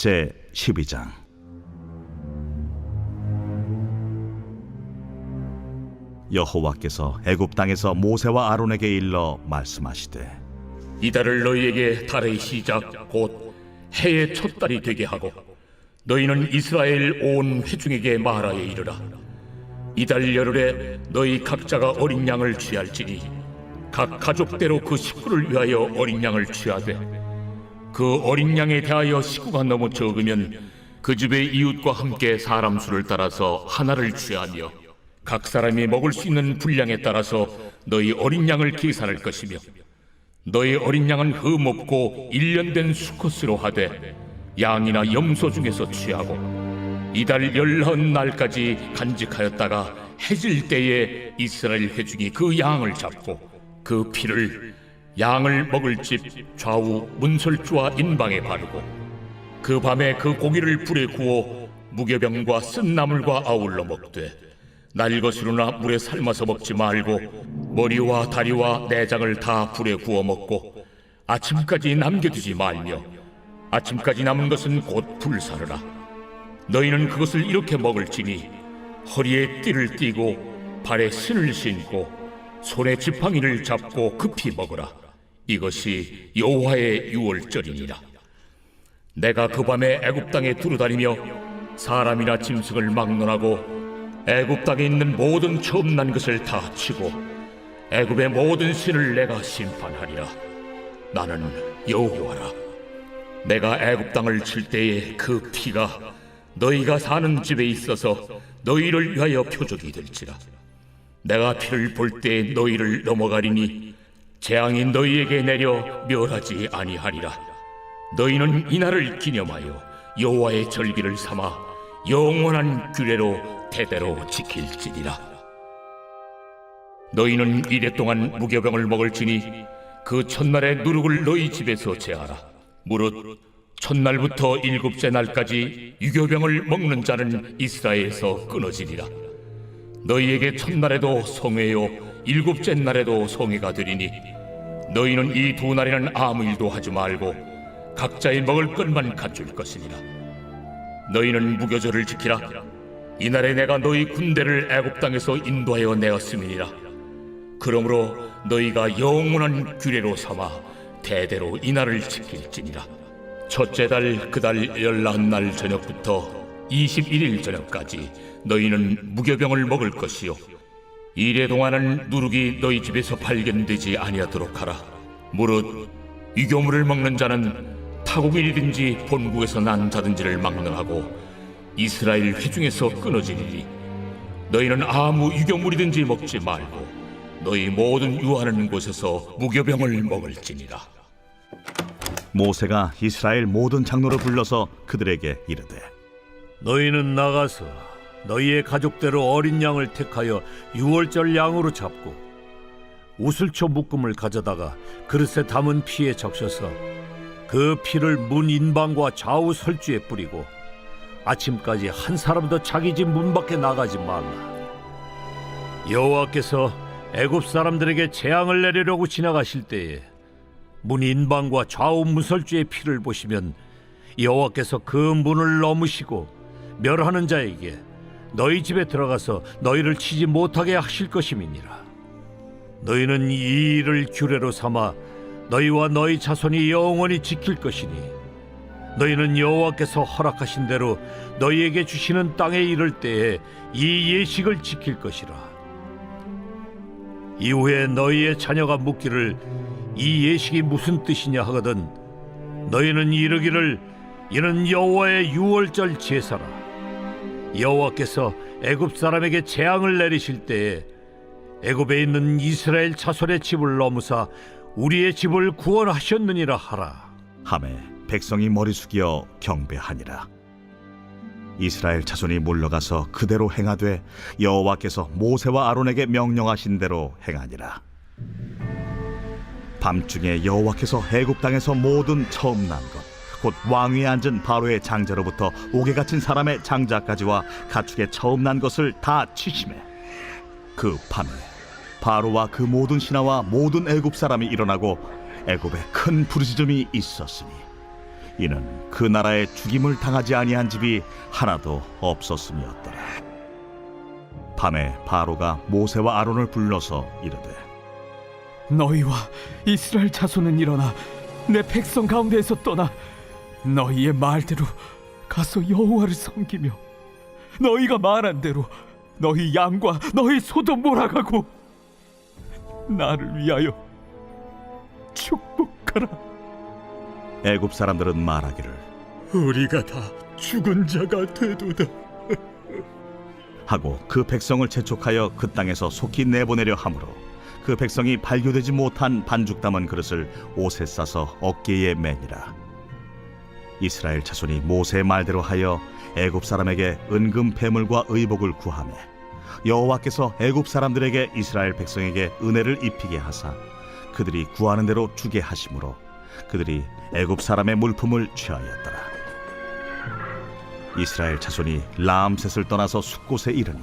제 12장. 여호와께서 애굽 땅에서 모세와 아론에게 일러 말씀하시되, 이달을 너희에게 달의 시작 곧 해의 첫 달이 되게 하고 너희는 이스라엘 온 회중에게 말하여 이르라. 이달 열흘에 너희 각자가 어린 양을 취할지니 각 가족대로 그 식구를 위하여 어린 양을 취하되, 그 어린 양에 대하여 식구가 너무 적으면 그 집의 이웃과 함께 사람 수를 따라서 하나를 취하며 각 사람이 먹을 수 있는 분량에 따라서 너희 어린 양을 계산할 것이며, 너희 어린 양은 흠없고 1년 된 수컷으로 하되 양이나 염소 중에서 취하고 이달 19날까지 간직하였다가 해질 때에 이스라엘 회중이 그 양을 잡고 그 피를 양을 먹을 집 좌우 문설주와 인방에 바르고 그 밤에 그 고기를 불에 구워 무교병과 쓴 나물과 아울러 먹되 날것으로나 물에 삶아서 먹지 말고 머리와 다리와 내장을 다 불에 구워 먹고 아침까지 남겨두지 말며 아침까지 남은 것은 곧 불사르라. 너희는 그것을 이렇게 먹을지니 허리에 띠를 띠고 발에 신을 신고 손에 지팡이를 잡고 급히 먹으라. 이것이 여호와의 유월절이니라. 내가 그 밤에 애굽 땅에 두루다니며 사람이나 짐승을 막론하고 애굽 땅에 있는 모든 처음 난 것을 다 치고 애굽의 모든 신을 내가 심판하리라. 나는 여호와라. 내가 애굽 땅을 칠 때에 그 피가 너희가 사는 집에 있어서 너희를 위하여 표적이 될지라. 내가 피를 볼 때 너희를 넘어가리니 재앙이 너희에게 내려 멸하지 아니하리라. 너희는 이날을 기념하여 여호와의 절기를 삼아 영원한 규례로 대대로 지킬지니라. 너희는 이래 동안 무교병을 먹을지니 그 첫날의 누룩을 너희 집에서 제하라. 무릇 첫날부터 일곱째 날까지 유교병을 먹는 자는 이스라엘에서 끊어지리라. 너희에게 첫날에도 성회요 일곱째 날에도 성회가 되리니 너희는 이 두 날에는 아무 일도 하지 말고 각자의 먹을 것만 갖출 것이니라. 너희는 무교절을 지키라. 이날에 내가 너희 군대를 애굽 땅에서 인도하여 내었음이니라. 그러므로 너희가 영원한 규례로 삼아 대대로 이날을 지킬지니라. 첫째 달 그 달 19날 저녁부터 21일 저녁까지 너희는 무교병을 먹을 것이요 이래 동안은 누룩이 너희 집에서 발견되지 아니하도록 하라. 무릇 유교물을 먹는 자는 타국인이든지 본국에서 난 자든지를 막론하고 이스라엘 회중에서 끊어지리니 너희는 아무 유교물이든지 먹지 말고 너희 모든 유하는 곳에서 무교병을 먹을지니라. 모세가 이스라엘 모든 장로를 불러서 그들에게 이르되, 너희는 나가서 너희의 가족대로 어린 양을 택하여 유월절 양으로 잡고 우슬초 묶음을 가져다가 그릇에 담은 피에 적셔서 그 피를 문 인방과 좌우 설주에 뿌리고 아침까지 한 사람도 자기 집 문 밖에 나가지 말라. 여호와께서 애굽 사람들에게 재앙을 내리려고 지나가실 때에 문 인방과 좌우 문설주의 피를 보시면 여호와께서 그 문을 넘으시고 멸하는 자에게 너희 집에 들어가서 너희를 치지 못하게 하실 것임이니라. 너희는 이 일을 규례로 삼아 너희와 너희 자손이 영원히 지킬 것이니 너희는 여호와께서 허락하신 대로 너희에게 주시는 땅에 이를 때에 이 예식을 지킬 것이라. 이후에 너희의 자녀가 묻기를 이 예식이 무슨 뜻이냐 하거든 너희는 이르기를 이는 여호와의 유월절 제사라. 여호와께서 애굽 사람에게 재앙을 내리실 때에 애굽에 있는 이스라엘 자손의 집을 넘으사 우리의 집을 구원하셨느니라 하라. 하매 백성이 머리 숙여 경배하니라. 이스라엘 자손이 물러가서 그대로 행하되 여호와께서 모세와 아론에게 명령하신 대로 행하니라. 밤중에 여호와께서 애굽 땅에서 모든 처음 난 것 곧 왕위에 앉은 바로의 장자로부터 옥에 갇힌 사람의 장자까지와 가축의 처음 난 것을 다 치심해 그 밤에 바로와 그 모든 신하와 모든 애굽 사람이 일어나고 애굽에 큰 부르짖음이 있었으니 이는 그 나라에 죽임을 당하지 아니한 집이 하나도 없었음이었더라. 밤에 바로가 모세와 아론을 불러서 이르되 너희와 이스라엘 자손은 일어나 내 백성 가운데에서 떠나 너희의 말대로 가서 여호와를 섬기며 너희가 말한 대로 너희 양과 너희 소도 몰아가고 나를 위하여 축복하라. 애굽 사람들은 말하기를 우리가 다 죽은 자가 되도다. 하고 그 백성을 재촉하여 그 땅에서 속히 내보내려 하므로 그 백성이 발교되지 못한 반죽 담은 그릇을 옷에 싸서 어깨에 매니라. 이스라엘 자손이 모세의 말대로 하여 애굽 사람에게 은금 패물과 의복을 구하매 여호와께서 애굽 사람들에게 이스라엘 백성에게 은혜를 입히게 하사 그들이 구하는 대로 주게 하심으로 그들이 애굽 사람의 물품을 취하였더라. 이스라엘 자손이 라암셋을 떠나서 숫곳에 이르니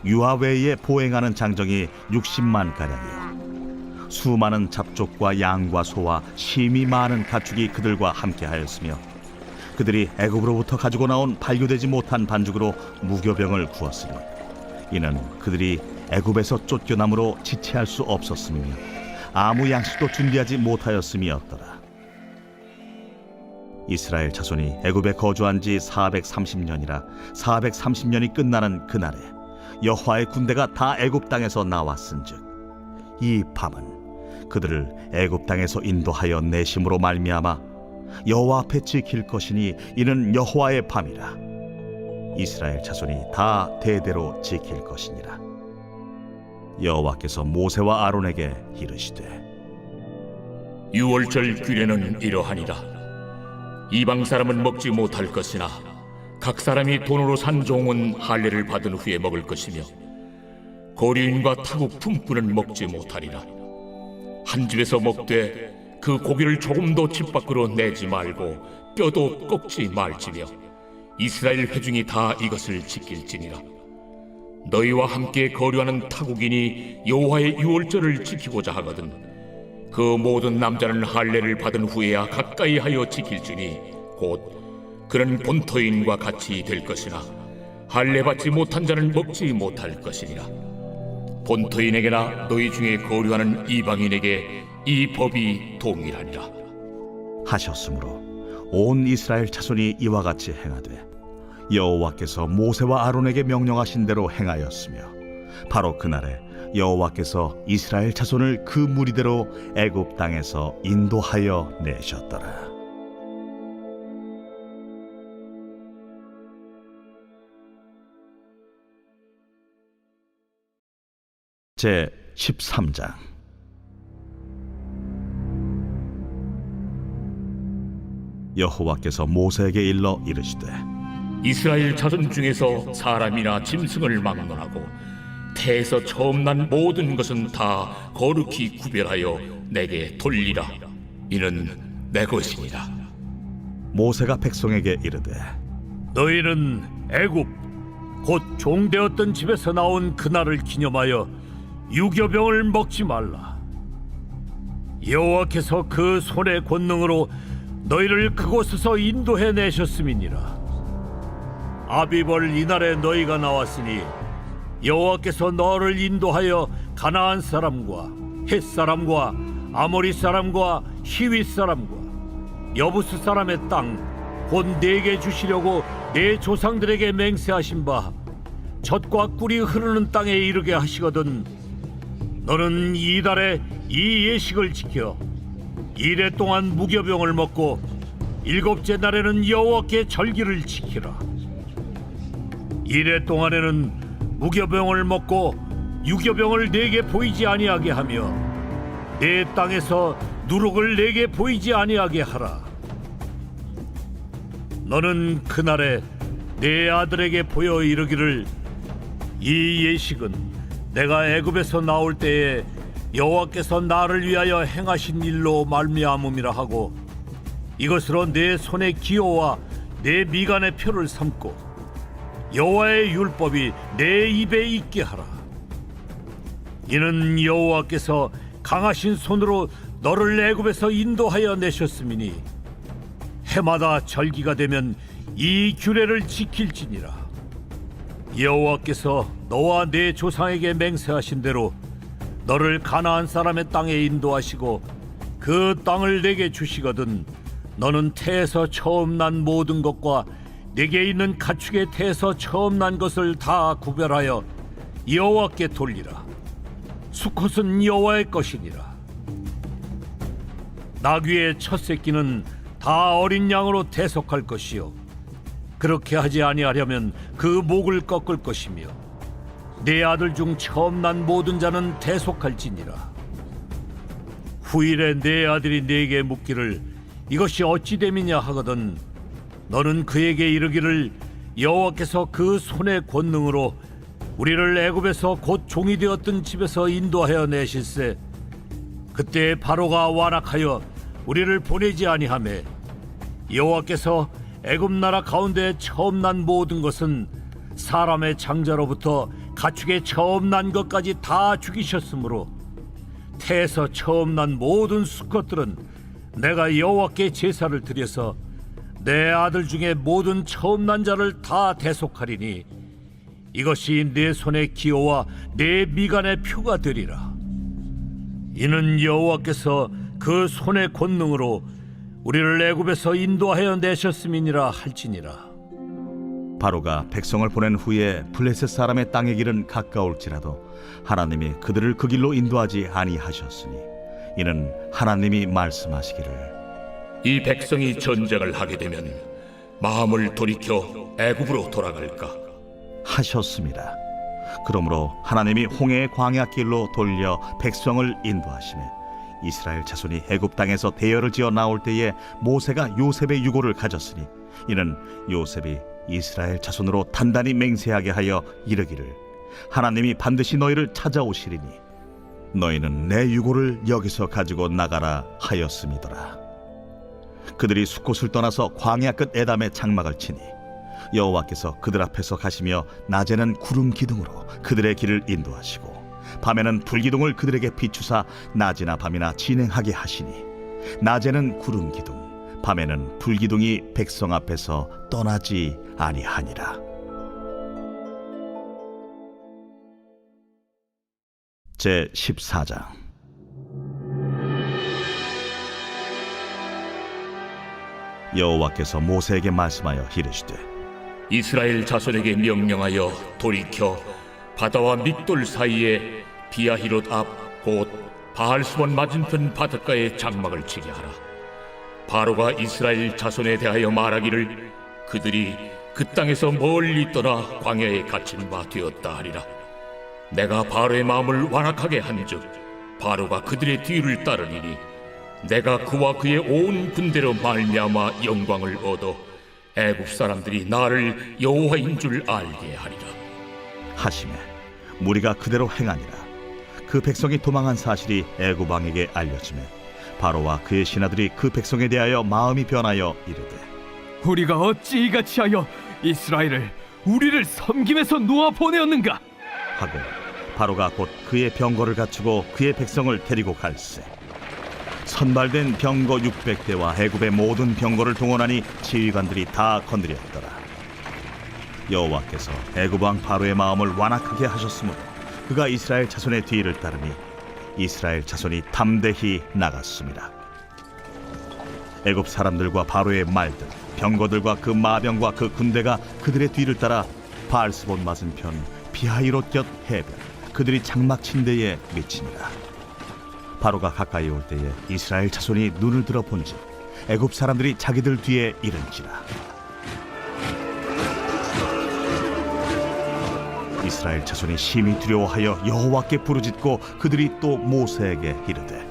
유아 외에 보행하는 장정이 60만 가량이요 수많은 잡족과 양과 소와 심이 많은 가축이 그들과 함께하였으며 그들이 애굽으로부터 가지고 나온 발교되지 못한 반죽으로 무교병을 구웠으니 이는 그들이 애굽에서 쫓겨남으로 지체할 수 없었음이며 아무 양식도 준비하지 못하였음이었더라. 이스라엘 자손이 애굽에 거주한 지 430년이라 430년이 끝나는 그날에 여호와의 군대가 다 애굽 땅에서 나왔은즉 이 밤은 그들을 애굽 땅에서 인도하여 내심으로 말미암아 여호와 앞에 지킬 것이니 이는 여호와의 밤이라. 이스라엘 자손이 다 대대로 지킬 것이니라. 여호와께서 모세와 아론에게 이르시되 유월절 규례는 이러하니라. 이방 사람은 먹지 못할 것이나 각 사람이 돈으로 산 종은 할례를 받은 후에 먹을 것이며 거류인과 타국 품꾼은 먹지 못하리라. 한 집에서 먹되 그 고기를 조금도 집 밖으로 내지 말고 뼈도 꺾지 말지며 이스라엘 회중이 다 이것을 지킬지니라. 너희와 함께 거류하는 타국인이 여호와의 유월절을 지키고자 하거든 그 모든 남자는 할례를 받은 후에야 가까이 하여 지킬지니 곧 그는 본토인과 같이 될 것이나 할례 받지 못한 자는 먹지 못할 것이니라. 본토인에게나 너희 중에 거류하는 이방인에게 이 법이 동일하니라. 하셨으므로 온 이스라엘 자손이 이와 같이 행하되 여호와께서 모세와 아론에게 명령하신 대로 행하였으며 바로 그날에 여호와께서 이스라엘 자손을 그 무리대로 애굽 땅에서 인도하여 내셨더라. 제 13장. 여호와께서 모세에게 일러 이르시되 이스라엘 자손 중에서 사람이나 짐승을 막론하고 태에서 처음 난 모든 것은 다 거룩히 구별하여 내게 돌리라. 이는 내 것이니라. 모세가 백성에게 이르되 너희는 애굽 곧 종되었던 집에서 나온 그날을 기념하여 유교병을 먹지 말라. 여호와께서 그 손의 권능으로 너희를 그곳에서 인도해 내셨음이니라. 아비벌 이날에 너희가 나왔으니 여호와께서 너를 인도하여 가나안 사람과 헷 사람과 아모리 사람과 히윗 사람과 여부스 사람의 땅 곧 내게 주시려고 내 조상들에게 맹세하신 바 젖과 꿀이 흐르는 땅에 이르게 하시거든 너는 이달에 이 예식을 지켜 이래 동안 무교병을 먹고 일곱째 날에는 여호와께 절기를 지키라. 이래 동안에는 무교병을 먹고 유교병을 내게 보이지 아니하게 하며 내 땅에서 누룩을 내게 보이지 아니하게 하라. 너는 그날에 내 아들에게 보여 이르기를 이 예식은 내가 애굽에서 나올 때에 여호와께서 나를 위하여 행하신 일로 말미암음이라 하고 이것으로 내 손의 기호와 내 미간의 표를 삼고 여호와의 율법이 내 입에 있게 하라. 이는 여호와께서 강하신 손으로 너를 애굽에서 인도하여 내셨음이니 해마다 절기가 되면 이 규례를 지킬지니라. 여호와께서 너와 네 조상에게 맹세하신 대로 너를 가나안 사람의 땅에 인도하시고 그 땅을 내게 주시거든 너는 태에서 처음 난 모든 것과 내게 있는 가축의 태에서 처음 난 것을 다 구별하여 여호와께 돌리라. 수컷은 여호와의 것이니라. 나귀의 첫 새끼는 다 어린 양으로 대속할 것이요 그렇게 하지 아니하려면 그 목을 꺾을 것이며 네 아들 중 처음 난 모든 자는 대속할지니라. 후일에 네 아들이 네게 묻기를 이것이 어찌 됨이냐 하거든 너는 그에게 이르기를 여호와께서 그 손의 권능으로 우리를 애굽에서 곧 종이 되었던 집에서 인도하여 내실세 그때 바로가 완악하여 우리를 보내지 아니하매 여호와께서 애굽 나라 가운데 처음 난 모든 것은 사람의 장자로부터 가축의 처음 난 것까지 다 죽이셨으므로 태에서 처음 난 모든 수컷들은 내가 여호와께 제사를 드려서 내 아들 중에 모든 처음 난 자를 다 대속하리니 이것이 내 손의 기호와 내 미간의 표가 되리라. 이는 여호와께서 그 손의 권능으로 우리를 애굽에서 인도하여 내셨음이니라 할지니라. 바로가 백성을 보낸 후에 블레셋 사람의 땅의 길은 가까울지라도 하나님이 그들을 그 길로 인도하지 아니하셨으니 이는 하나님이 말씀하시기를 이 백성이 전쟁을 하게 되면 마음을 돌이켜 애굽으로 돌아갈까? 하셨습니다. 그러므로 하나님이 홍해의 광야길로 돌려 백성을 인도하시매 이스라엘 자손이 애굽 땅에서 대열을 지어 나올 때에 모세가 요셉의 유고를 가졌으니 이는 요셉이 이스라엘 자손으로 단단히 맹세하게 하여 이르기를 하나님이 반드시 너희를 찾아오시리니 너희는 내 유고를 여기서 가지고 나가라 하였음이더라. 그들이 숫곳을 떠나서 광야 끝 에담에 장막을 치니 여호와께서 그들 앞에서 가시며 낮에는 구름 기둥으로 그들의 길을 인도하시고 밤에는 불기둥을 그들에게 비추사 낮이나 밤이나 진행하게 하시니 낮에는 구름 기둥 밤에는 불기둥이 백성 앞에서 떠나지 아니하니라. 제 14장. 여호와께서 모세에게 말씀하여 이르시되 이스라엘 자손에게 명령하여 돌이켜 바다와 믹돌 사이에 비아히롯 앞 곧 바알스본 맞은편 바닷가에 장막을 치게 하라. 바로가 이스라엘 자손에 대하여 말하기를 그들이 그 땅에서 멀리 떠나 광야에 갇힌 바 되었다 하리라. 내가 바로의 마음을 완악하게 한즉 바로가 그들의 뒤를 따르리니 내가 그와 그의 온 군대로 말미암아 영광을 얻어 애굽 사람들이 나를 여호와인 줄 알게 하리라. 하시매 무리가 그대로 행하니라. 그 백성이 도망한 사실이 애굽 왕에게 알려지매 바로와 그의 신하들이 그 백성에 대하여 마음이 변하여 이르되 우리가 어찌 이같이 하여 이스라엘을 우리를 섬김에서 놓아 보내었는가 하고 바로가 곧 그의 병거를 갖추고 그의 백성을 데리고 갈새 선발된 병거 600대와 애굽의 모든 병거를 동원하니 지휘관들이 다 건드렸더라. 여호와께서 애굽 왕 바로의 마음을 완악하게 하셨으므로 그가 이스라엘 자손의 뒤를 따르니 이스라엘 자손이 담대히 나갔습니다. 애굽 사람들과 바로의 말들 병거들과 그 마병과 그 군대가 그들의 뒤를 따라 바알스본 맞은편 비하이롯 곁 해변 그들이 장막 친 데에 미치니라. 바로가 가까이 올 때에 이스라엘 자손이 눈을 들어 본즉 애굽 사람들이 자기들 뒤에 이른지라. 이스라엘 자손이 심히 두려워하여 여호와께 부르짖고 그들이 또 모세에게 이르되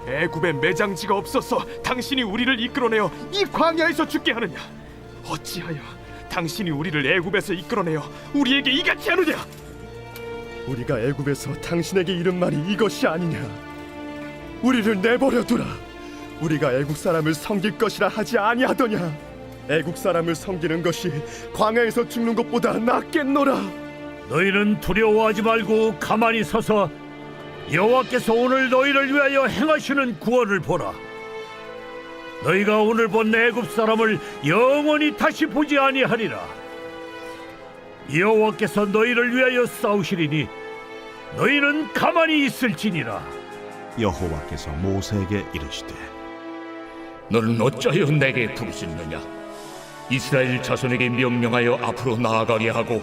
애굽에 매장지가 없어서 당신이 우리를 이끌어내어 이 광야에서 죽게 하느냐 어찌하여 당신이 우리를 애굽에서 이끌어내어 우리에게 이같이 하느냐 우리가 애굽에서 당신에게 이른 말이 이것이 아니냐. 우리를 내버려 두라. 우리가 애국 사람을 섬길 것이라 하지 아니하더냐. 애국 사람을 섬기는 것이 광야에서 죽는 것보다 낫겠노라. 너희는 두려워하지 말고 가만히 서서 여호와께서 오늘 너희를 위하여 행하시는 구원을 보라. 너희가 오늘 본 애굽 사람을 영원히 다시 보지 아니하리라. 여호와께서 너희를 위하여 싸우시리니 너희는 가만히 있을지니라. 여호와께서 모세에게 이르시되 너는 어찌하여 내게 부르짖느냐? 이스라엘 자손에게 명령하여 앞으로 나아가게 하고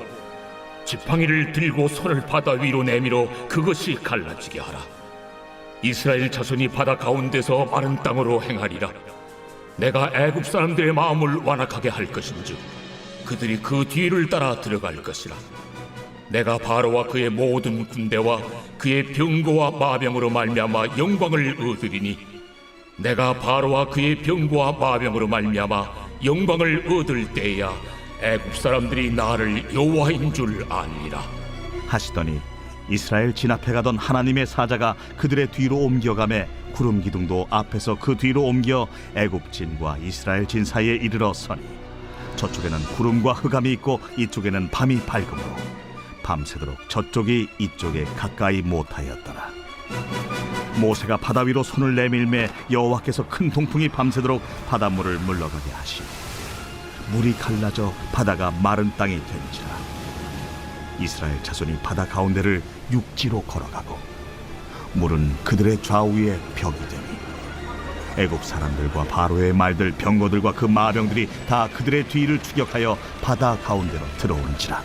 지팡이를 들고 손을 바다 위로 내밀어 그것이 갈라지게 하라. 이스라엘 자손이 바다 가운데서 마른 땅으로 행하리라. 내가 애굽 사람들의 마음을 완악하게 할 것인즉 그들이 그 뒤를 따라 들어갈 것이라. 내가 바로와 그의 모든 군대와 그의 병거와 마병으로 말미암아 영광을 얻으리니 내가 바로와 그의 병거와 마병으로 말미암아 영광을 얻을 때야 애굽 사람들이 나를 여호와인 줄 아니라 하시더니 이스라엘 진 앞에 가던 하나님의 사자가 그들의 뒤로 옮겨가매 구름 기둥도 앞에서 그 뒤로 옮겨 애굽 진과 이스라엘 진 사이에 이르러 서니 저쪽에는 구름과 흑암이 있고 이쪽에는 밤이 밝음으로 밤새도록 저쪽이 이쪽에 가까이 못하였더라. 모세가 바다 위로 손을 내밀매 여호와께서 큰 동풍이 밤새도록 바닷물을 물러가게 하시니 물이 갈라져 바다가 마른 땅이 된지라. 이스라엘 자손이 바다 가운데를 육지로 걸어가고 물은 그들의 좌우에 벽이 되니 애굽 사람들과 바로의 말들 병거들과 그 마병들이 다 그들의 뒤를 추격하여 바다 가운데로 들어오는지라.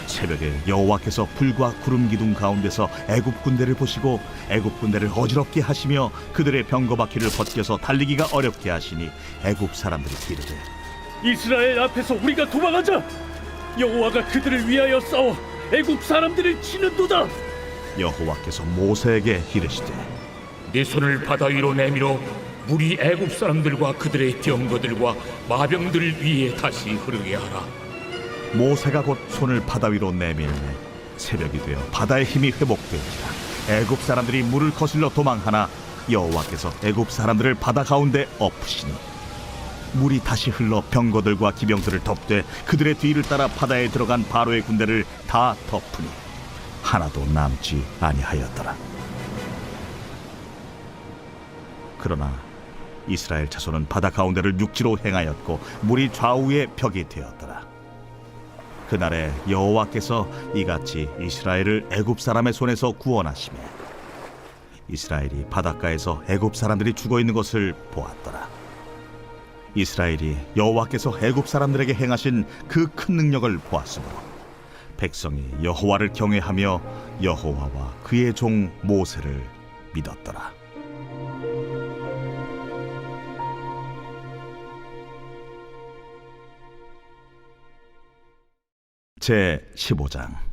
새벽에 여호와께서 불과 구름 기둥 가운데서 애굽 군대를 보시고 애굽 군대를 어지럽게 하시며 그들의 병거 바퀴를 벗겨서 달리기가 어렵게 하시니 애굽 사람들이 이르되 이스라엘 앞에서 우리가 도망하자. 여호와가 그들을 위하여 싸워 애굽 사람들을 치는도다. 여호와께서 모세에게 이르시되 네 손을 바다 위로 내밀어 물이 애굽 사람들과 그들의 병거들과 마병들 위에 다시 흐르게 하라. 모세가 곧 손을 바다 위로 내밀매 새벽이 되어 바다의 힘이 회복되니라. 애굽 사람들이 물을 거슬러 도망하나 여호와께서 애굽 사람들을 바다 가운데 엎으시니 물이 다시 흘러 병거들과 기병들을 덮되 그들의 뒤를 따라 바다에 들어간 바로의 군대를 다 덮으니 하나도 남지 아니하였더라. 그러나 이스라엘 자손은 바다 가운데를 육지로 행하였고 물이 좌우에 벽이 되었더라. 그날에 여호와께서 이같이 이스라엘을 애굽 사람의 손에서 구원하시매 이스라엘이 바닷가에서 애굽 사람들이 죽어 있는 것을 보았더라. 이스라엘이 여호와께서 애굽 사람들에게 행하신 그 큰 능력을 보았으므로 백성이 여호와를 경외하며 여호와와 그의 종 모세를 믿었더라. 제 15장.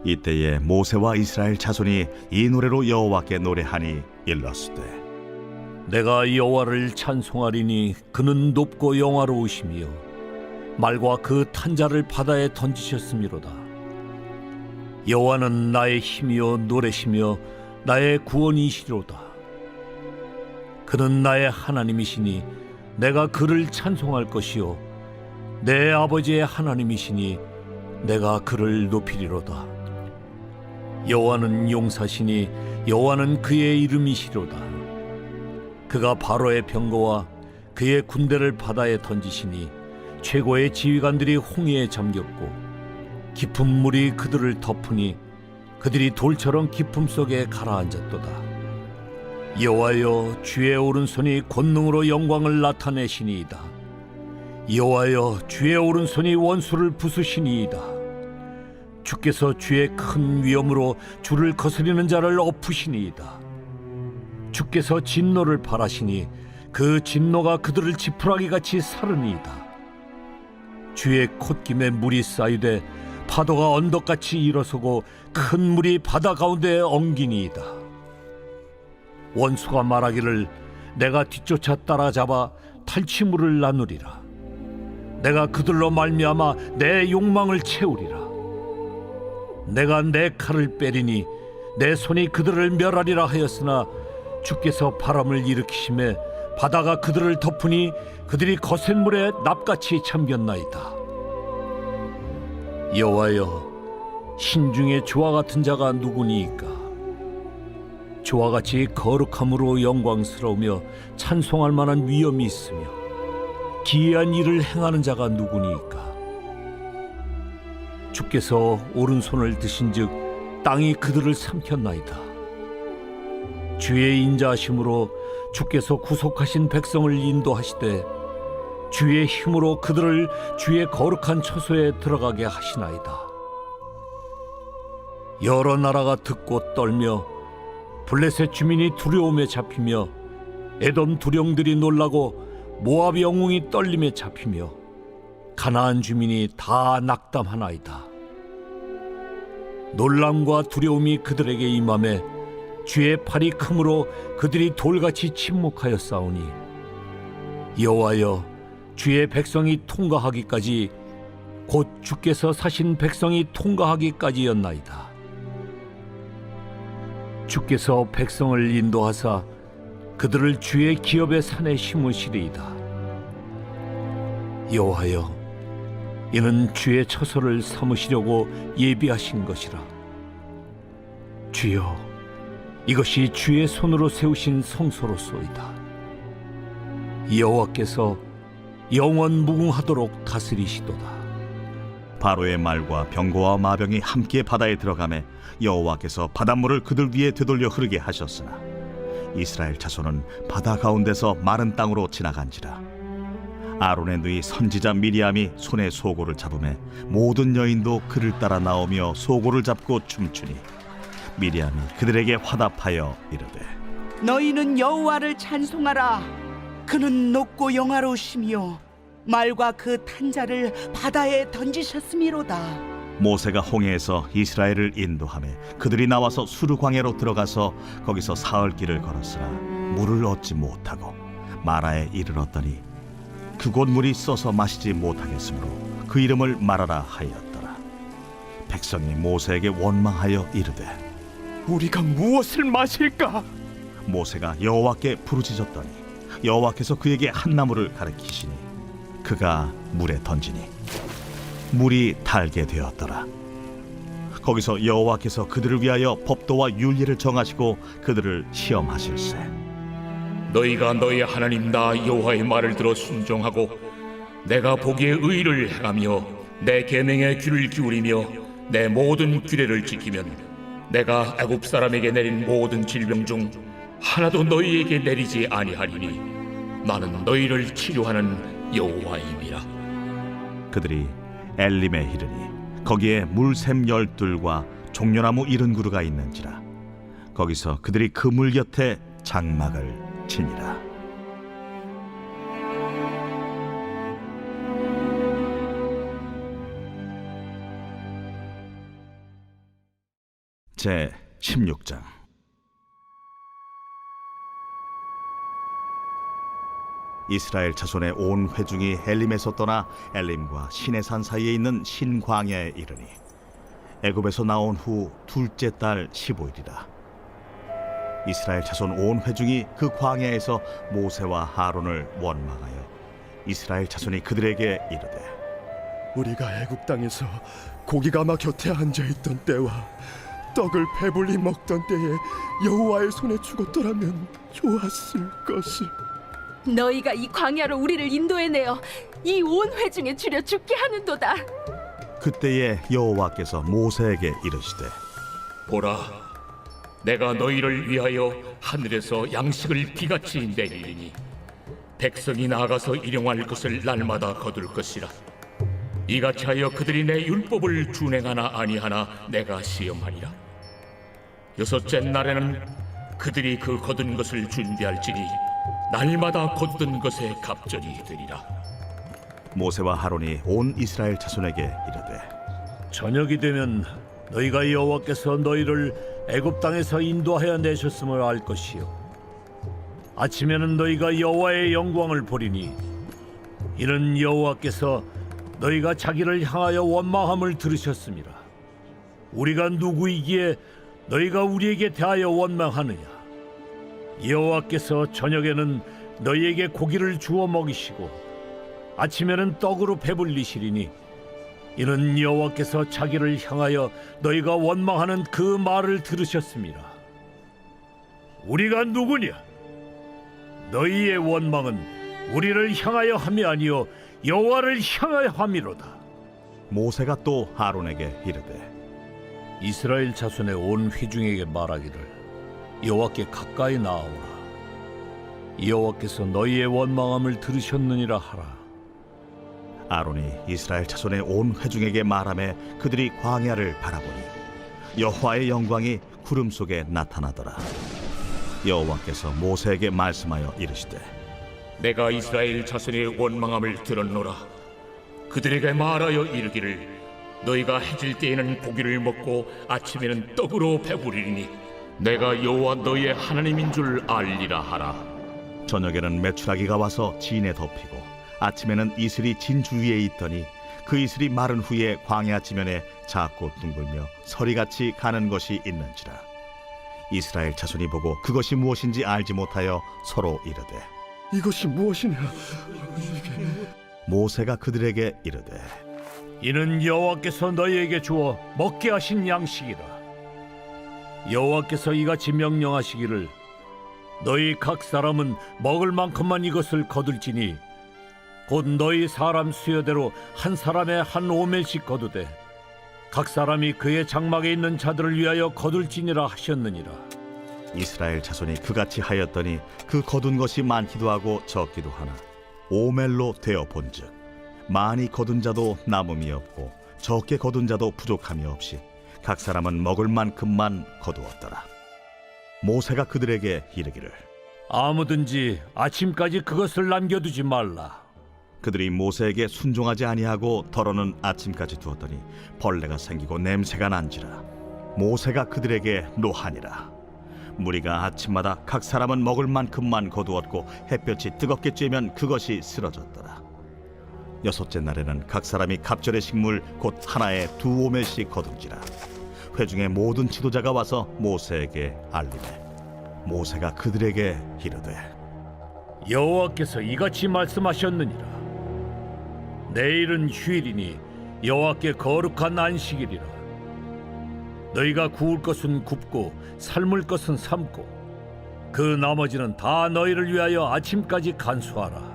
이때에 모세와 이스라엘 자손이 이 노래로 여호와께 노래하니 일렀으되 내가 여호와를 찬송하리니 그는 높고 영화로우시며 말과 그 탄자를 바다에 던지셨음이로다. 여호와는 나의 힘이요 노래시며 나의 구원이시로다. 그는 나의 하나님이시니 내가 그를 찬송할 것이요 내 아버지의 하나님이시니 내가 그를 높이리로다. 여호와는 용사시니 여호와는 그의 이름이시로다. 그가 바로의 병거와 그의 군대를 바다에 던지시니 최고의 지휘관들이 홍해에 잠겼고 깊은 물이 그들을 덮으니 그들이 돌처럼 깊음 속에 가라앉았도다. 여호와여 주의 오른손이 권능으로 영광을 나타내시니이다. 여호와여 주의 오른손이 원수를 부수시니이다. 주께서 주의 큰 위엄으로 주를 거스리는 자를 엎으시니이다. 주께서 진노를 발하시니 그 진노가 그들을 지푸라기같이 사르니이다. 주의 콧김에 물이 쌓이되 파도가 언덕같이 일어서고 큰 물이 바다 가운데에 엉기니이다. 원수가 말하기를 내가 뒤쫓아 따라잡아 탈취물을 나누리라. 내가 그들로 말미암아 내 욕망을 채우리라. 내가 내 칼을 빼리니 내 손이 그들을 멸하리라 하였으나 주께서 바람을 일으키심에 바다가 그들을 덮으니 그들이 거센 물에 납같이 잠겼나이다. 여호와여 신중에 주와 같은 자가 누구니이까? 주와 같이 거룩함으로 영광스러우며 찬송할 만한 위엄이 있으며 기이한 일을 행하는 자가 누구니이까? 주께서 오른손을 드신즉 땅이 그들을 삼켰나이다. 주의 인자하심으로 주께서 구속하신 백성을 인도하시되 주의 힘으로 그들을 주의 거룩한 처소에 들어가게 하시나이다. 여러 나라가 듣고 떨며 블레셋 주민이 두려움에 잡히며 에돔 두령들이 놀라고 모압 영웅이 떨림에 잡히며 가나안 주민이 다 낙담하나이다. 놀람과 두려움이 그들에게 임하매 주의 팔이 크므로 그들이 돌같이 침묵하여 싸우니 여호와여, 주의 백성이 통과하기까지 곧 주께서 사신 백성이 통과하기까지였나이다. 주께서 백성을 인도하사 그들을 주의 기업의 산에 심으시리이다. 여호와여, 이는 주의 처소를 삼으시려고 예비하신 것이라. 주여, 이것이 주의 손으로 세우신 성소로소이다. 여호와께서 영원 무궁하도록 다스리시도다. 바로의 말과 병거와 마병이 함께 바다에 들어가매 여호와께서 바닷물을 그들 위에 되돌려 흐르게 하셨으나 이스라엘 자손은 바다 가운데서 마른 땅으로 지나간지라. 아론의 누이 선지자 미리암이 손에 소고를 잡으매 모든 여인도 그를 따라 나오며 소고를 잡고 춤추니 미리암이 그들에게 화답하여 이르되 너희는 여호와를 찬송하라. 그는 높고 영화로우시며 말과 그 탄자를 바다에 던지셨음이로다. 모세가 홍해에서 이스라엘을 인도하며 그들이 나와서 수르 광야로 들어가서 거기서 사흘 길을 걸었으나 물을 얻지 못하고 마라에 이르렀더니 그곳 물이 써서 마시지 못하겠으므로 그 이름을 마라라 하였더라. 백성이 모세에게 원망하여 이르되 우리가 무엇을 마실까? 모세가 여호와께 부르짖었더니 여호와께서 그에게 한 나무를 가리키시니 그가 물에 던지니 물이 달게 되었더라. 거기서 여호와께서 그들을 위하여 법도와 윤리를 정하시고 그들을 시험하실세. 너희가 너희 하나님 나 여호와의 말을 들어 순종하고 내가 보기에 의를 행하며 내 계명에 귀를 기울이며 내 모든 규례를 지키면 내가 애굽 사람에게 내린 모든 질병 중 하나도 너희에게 내리지 아니하리니 나는 너희를 치료하는 여호와임이라. 그들이 엘림에 이르니 거기에 물샘 12과 종려나무 70그루가 있는지라. 거기서 그들이 그 물 곁에 장막을 치니라. 제 16장. 이스라엘 자손의 온 회중이 엘림에서 떠나 엘림과 시내산 사이에 있는 신광야에 이르니 애굽에서 나온 후 둘째 달 15일이라. 이스라엘 자손 온 회중이 그 광야에서 모세와 아론을 원망하여 이스라엘 자손이 그들에게 이르되 우리가 애굽 땅에서 고기가마 곁에 앉아있던 때와 떡을 배불리 먹던 때에 여호와의 손에 죽었더라면 좋았을 것을. 너희가 이 광야로 우리를 인도해내어 이 온 회중에 줄여 죽게 하는도다. 그때에 여호와께서 모세에게 이르시되 보라, 내가 너희를 위하여 하늘에서 양식을 비같이 내리리니 백성이 나아가서 일용할 것을 날마다 거둘 것이라. 이같이 하여 그들이 내 율법을 준행하나 아니하나 내가 시험하리라. 여섯째 날에는 그들이 그 거둔 것을 준비할지니 날마다 거두던 것에 갑절이 되리라. 모세와 아론이 온 이스라엘 자손에게 이르되 저녁이 되면 너희가 여호와께서 너희를 애굽 땅에서 인도하여 내셨음을 알 것이요 아침에는 너희가 여호와의 영광을 보리니 이는 여호와께서 너희가 자기를 향하여 원망함을 들으셨음이라. 우리가 누구이기에 너희가 우리에게 대하여 원망하느냐? 여호와께서 저녁에는 너희에게 고기를 주어 먹이시고 아침에는 떡으로 배불리시리니 이는 여호와께서 자기를 향하여 너희가 원망하는 그 말을 들으셨습니다. 우리가 누구냐? 너희의 원망은 우리를 향하여 함이 아니요 여호와를 향하여 함이로다. 모세가 또 아론에게 이르되 이스라엘 자손의 온 회중에게 말하기를 여호와께 가까이 나아오라. 여호와께서 너희의 원망함을 들으셨느니라 하라. 아론이 이스라엘 자손의 온 회중에게 말하며 그들이 광야를 바라보니 여호와의 영광이 구름 속에 나타나더라. 여호와께서 모세에게 말씀하여 이르시되 내가 이스라엘 자손의 원망함을 들었노라. 그들에게 말하여 이르기를 너희가 해질 때에는 고기를 먹고 아침에는 떡으로 배부리니 내가 여호와 너희의 하나님인 줄 알리라 하라. 저녁에는 메추라기가 와서 진에 덮이고 아침에는 이슬이 진 주위에 있더니 그 이슬이 마른 후에 광야 지면에 작고 둥글며 서리같이 가는 것이 있는지라. 이스라엘 자손이 보고 그것이 무엇인지 알지 못하여 서로 이르되 이것이 무엇이냐? 모세가 그들에게 이르되 이는 여호와께서 너희에게 주어 먹게 하신 양식이라. 여호와께서 이같이 명령하시기를 너희 각 사람은 먹을 만큼만 이것을 거둘지니 곧 너희 사람 수여대로 한 사람에 한 오멜씩 거두되 각 사람이 그의 장막에 있는 자들을 위하여 거둘지니라 하셨느니라. 이스라엘 자손이 그같이 하였더니 그 거둔 것이 많기도 하고 적기도 하나 오멜로 되어 본즉 많이 거둔 자도 남음이 없고 적게 거둔 자도 부족함이 없이 각 사람은 먹을 만큼만 거두었더라. 모세가 그들에게 이르기를 아무든지 아침까지 그것을 남겨두지 말라. 그들이 모세에게 순종하지 아니하고 덜어는 아침까지 두었더니 벌레가 생기고 냄새가 난지라. 모세가 그들에게 노하니라. 무리가 아침마다 각 사람은 먹을 만큼만 거두었고 햇볕이 뜨겁게 쬐면 그것이 쓰러졌더라. 여섯째 날에는 각 사람이 갑절의 식물 곧 하나에 2오멜씩 거둔지라. 회중의 모든 지도자가 와서 모세에게 알리매 모세가 그들에게 이르되 여호와께서 이같이 말씀하셨느니라. 내일은 휴일이니 여호와께 거룩한 안식일이라. 너희가 구울 것은 굽고 삶을 것은 삶고 그 나머지는 다 너희를 위하여 아침까지 간수하라.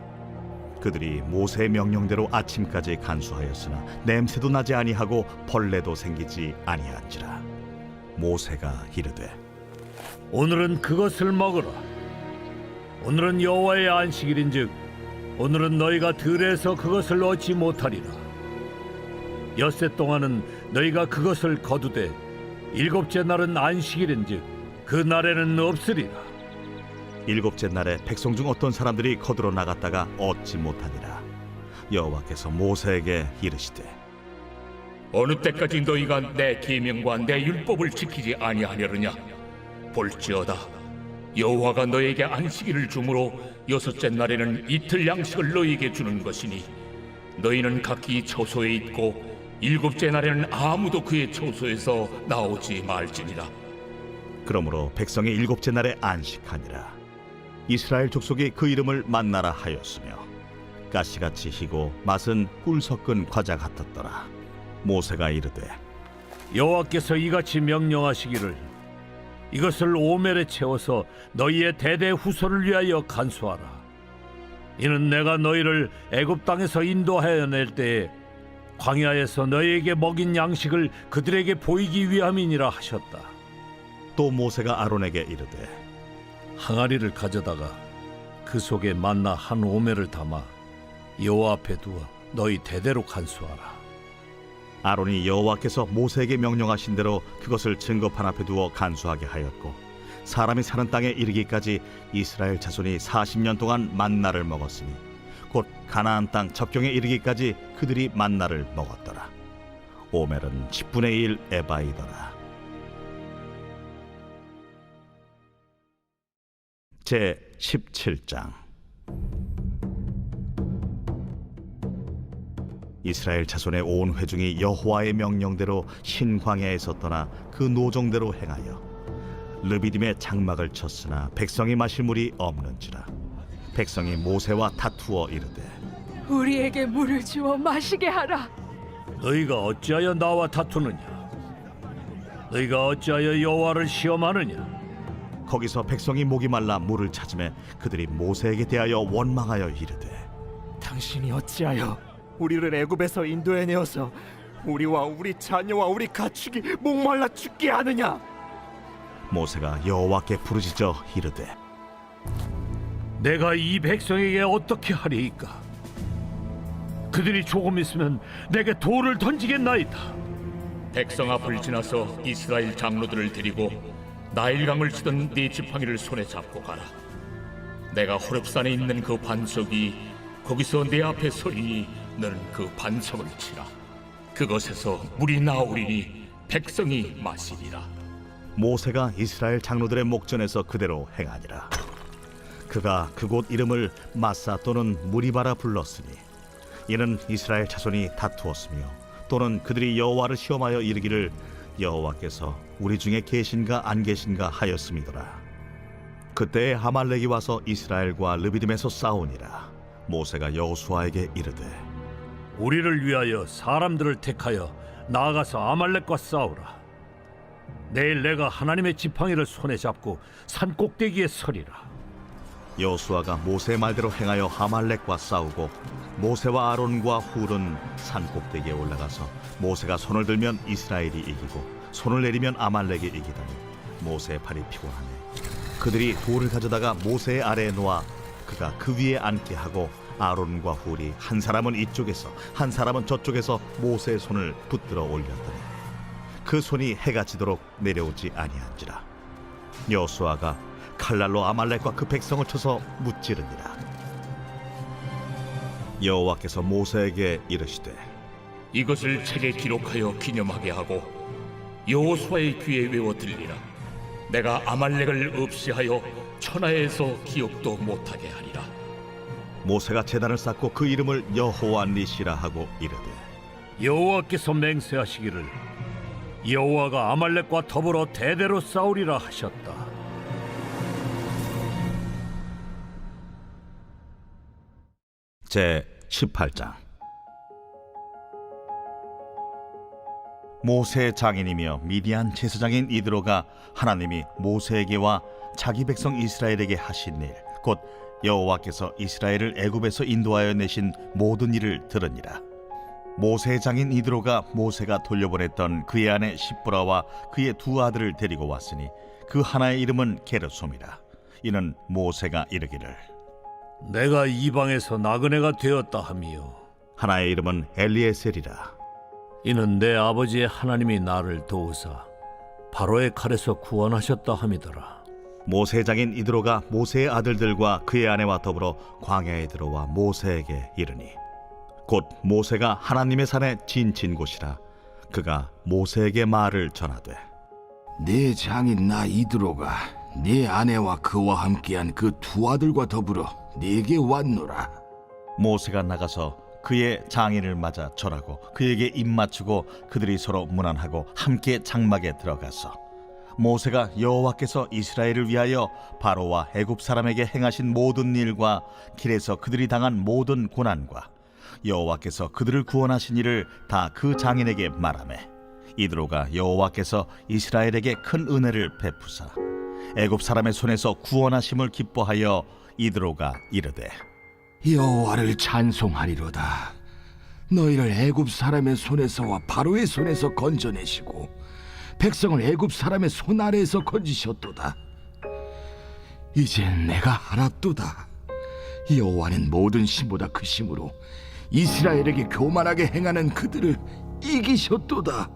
그들이 모세의 명령대로 아침까지 간수하였으나 냄새도 나지 아니하고 벌레도 생기지 아니한지라. 모세가 이르되 오늘은 그것을 먹으라. 오늘은 여호와의 안식일인즉 오늘은 너희가 들에서 그것을 얻지 못하리라. 엿새 동안은 너희가 그것을 거두되 일곱째 날은 안식일인즉 그 날에는 없으리라. 일곱째 날에 백성 중 어떤 사람들이 거두러 나갔다가 얻지 못하니라. 여호와께서 모세에게 이르시되 어느 때까지 너희가 내 계명과 내 율법을 지키지 아니하려느냐? 볼지어다 여호와가 너에게 안식일을 주므로 여섯째 날에는 이틀 양식을 너희에게 주는 것이니 너희는 각기 처소에 있고 일곱째 날에는 아무도 그의 처소에서 나오지 말지니라. 그러므로 백성이 일곱째 날에 안식하니라. 이스라엘 족속이 그 이름을 만나라 하였으며 가시같이 희고 맛은 꿀 섞은 과자 같았더라. 모세가 이르되 여호와께서 이같이 명령하시기를 이것을 오멜에 채워서 너희의 대대 후손을 위하여 간수하라. 이는 내가 너희를 애굽 땅에서 인도하여 낼 때에 광야에서 너희에게 먹인 양식을 그들에게 보이기 위함이니라 하셨다. 또 모세가 아론에게 이르되 항아리를 가져다가 그 속에 만나 한 오멜을 담아 여호와 앞에 두어 너희 대대로 간수하라. 아론이 여호와께서 모세에게 명령하신 대로 그것을 증거판 앞에 두어 간수하게 하였고 사람이 사는 땅에 이르기까지 이스라엘 자손이 40년 동안 만나를 먹었으니 곧 가나안 땅 접경에 이르기까지 그들이 만나를 먹었더라. 오멜은 10분의 1 에바이더라. 제 17장. 이스라엘 자손의 온 회중이 여호와의 명령대로 신광야에서 떠나 그 노정대로 행하여 르비딤의 장막을 쳤으나 백성이 마실 물이 없는지라. 백성이 모세와 다투어 이르되 우리에게 물을 주어 마시게 하라. 너희가 어찌하여 나와 다투느냐? 너희가 어찌하여 여호와를 시험하느냐? 거기서 백성이 목이 말라 물을 찾으매 그들이 모세에게 대하여 원망하여 이르되 당신이 어찌하여 우리를 애굽에서 인도해내어서 우리와 우리 자녀와 우리 가축이 목말라 죽게 하느냐? 모세가 여호와께 부르짖어 이르되 내가 이 백성에게 어떻게 하리이까? 그들이 조금 있으면 내게 돌을 던지겠나이다. 백성 앞을 지나서 이스라엘 장로들을 데리고 나일강을 치던 네 지팡이를 손에 잡고 가라. 내가 호렙산에 있는 그 반석이 거기서 내 앞에 서리니 너는 그 반석을 치라. 그것에서 물이 나오리니 백성이 마시리라. 모세가 이스라엘 장로들의 목전에서 그대로 행하니라. 그가 그곳 이름을 마사 또는 무리바라 불렀으니 이는 이스라엘 자손이 다투었으며 또는 그들이 여호와를 시험하여 이르기를 여호와께서 우리 중에 계신가 안 계신가 하였음이더라. 그때에 아말렉이 와서 이스라엘과 르비딤에서 싸우니라. 모세가 여호수아에게 이르되 우리를 위하여 사람들을 택하여 나아가서 아말렉과 싸우라. 내일 내가 하나님의 지팡이를 손에 잡고 산 꼭대기에 서리라. 여호수아가 모세의 말대로 행하여 아말렉과 싸우고 모세와 아론과 훌은 산 꼭대기에 올라가서 모세가 손을 들면 이스라엘이 이기고 손을 내리면 아말렉이 이기더니 모세의 팔이 피곤하네. 그들이 돌을 가져다가 모세의 아래에 놓아 그가 그 위에 앉게 하고 아론과 훌이 한 사람은 이쪽에서 한 사람은 저쪽에서 모세의 손을 붙들어 올렸더니 그 손이 해가 지도록 내려오지 아니한지라. 여호수아가 칼날로 아말렉과 그 백성을 쳐서 무찌르니라. 여호와께서 모세에게 이르시되 이것을 책에 기록하여 기념하게 하고 여호수아의 귀에 외워 들리라. 내가 아말렉을 없이하여 천하에서 기억도 못하게 하리라. 모세가 제단을 쌓고 그 이름을 여호와 니시라 하고 이르되 여호와께서 맹세하시기를 여호와가 아말렉과 더불어 대대로 싸우리라 하셨다. 제 18장. 모세의 장인이며 미디안 제사장인 이드로가 하나님이 모세에게와 자기 백성 이스라엘에게 하신 일, 곧 여호와께서 이스라엘을 애굽에서 인도하여 내신 모든 일을 들으니라. 모세의 장인 이드로가 모세가 돌려보냈던 그의 아내 십브라와 그의 두 아들을 데리고 왔으니 그 하나의 이름은 게르솜이라. 이는 모세가 이르기를 내가 이방에서 나그네가 되었다 하며 하나의 이름은 엘리에셀이라. 이는 내 아버지의 하나님이 나를 도우사 바로의 칼에서 구원하셨다 함이더라. 모세의 장인 이드로가 모세의 아들들과 그의 아내와 더불어 광야에 들어와 모세에게 이르니 곧 모세가 하나님의 산에 진친 곳이라. 그가 모세에게 말을 전하되 네 장인 나 이드로가 네 아내와 그와 함께한 그 두 아들과 더불어 네게 왔노라. 모세가 나가서 그의 장인을 맞아 절하고 그에게 입맞추고 그들이 서로 문안하고 함께 장막에 들어가서 모세가 여호와께서 이스라엘을 위하여 바로와 애굽 사람에게 행하신 모든 일과 길에서 그들이 당한 모든 고난과 여호와께서 그들을 구원하신 일을 다 그 장인에게 말하매 이드로가 여호와께서 이스라엘에게 큰 은혜를 베푸사 애굽 사람의 손에서 구원하심을 기뻐하여 이드로가 이르되 여호와를 찬송하리로다. 너희를 애굽 사람의 손에서와 바로의 손에서 건져내시고 백성을 애굽 사람의 손 아래에서 건지셨도다. 이젠 내가 알았도다. 여호와는 모든 신보다 크심으로 이스라엘에게 교만하게 행하는 그들을 이기셨도다.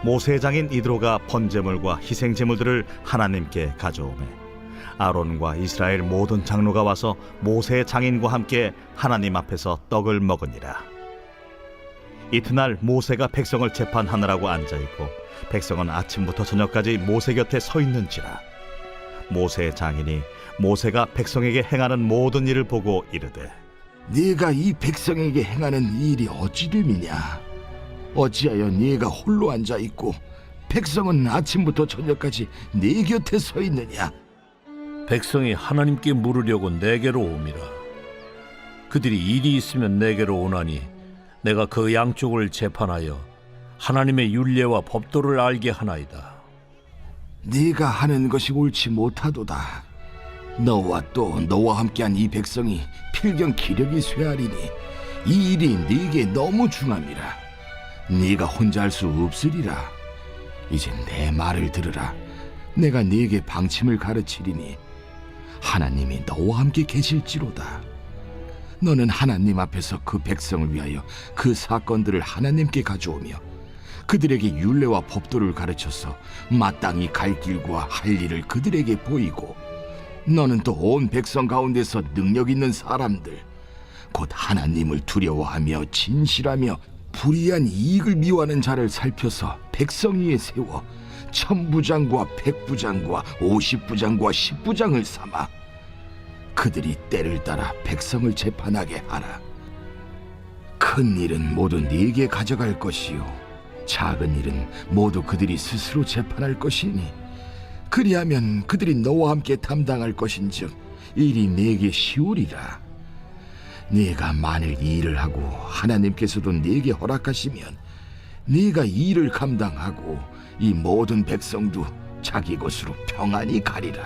모세의 장인 이드로가 번제물과 희생제물들을 하나님께 가져오매 아론과 이스라엘 모든 장로가 와서 모세의 장인과 함께 하나님 앞에서 떡을 먹으니라. 이튿날 모세가 백성을 재판하느라고 앉아있고 백성은 아침부터 저녁까지 모세 곁에 서 있는지라. 모세의 장인이 모세가 백성에게 행하는 모든 일을 보고 이르되 네가 이 백성에게 행하는 일이 어찌됨이냐? 어찌하여 네가 홀로 앉아있고 백성은 아침부터 저녁까지 네 곁에 서 있느냐? 백성이 하나님께 물으려고 내게로 옴이라. 그들이 일이 있으면 내게로 오나니 내가 그 양쪽을 재판하여 하나님의 율례와 법도를 알게 하나이다. 네가 하는 것이 옳지 못하도다. 너와 또 너와 함께한 이 백성이 필경 기력이 쇠하리니 이 일이 네게 너무 중함이라. 네가 혼자 할 수 없으리라. 이제 내 말을 들으라. 내가 네게 방침을 가르치리니 하나님이 너와 함께 계실지로다. 너는 하나님 앞에서 그 백성을 위하여 그 사건들을 하나님께 가져오며 그들에게 율례와 법도를 가르쳐서 마땅히 갈 길과 할 일을 그들에게 보이고, 너는 또 온 백성 가운데서 능력 있는 사람들 곧 하나님을 두려워하며 진실하며 불의한 이익을 미워하는 자를 살펴서 백성 위에 세워 1000부장과 100부장과 50부장과 10부장을 삼아 그들이 때를 따라 백성을 재판하게 하라. 큰 일은 모두 네게 가져갈 것이요 작은 일은 모두 그들이 스스로 재판할 것이니 그리하면 그들이 너와 함께 담당할 것인즉 일이 네게 쉬우리라. 네가 만일 이 일을 하고 하나님께서도 네게 허락하시면 네가 이 일을 감당하고 이 모든 백성도 자기 곳으로 평안히 가리라.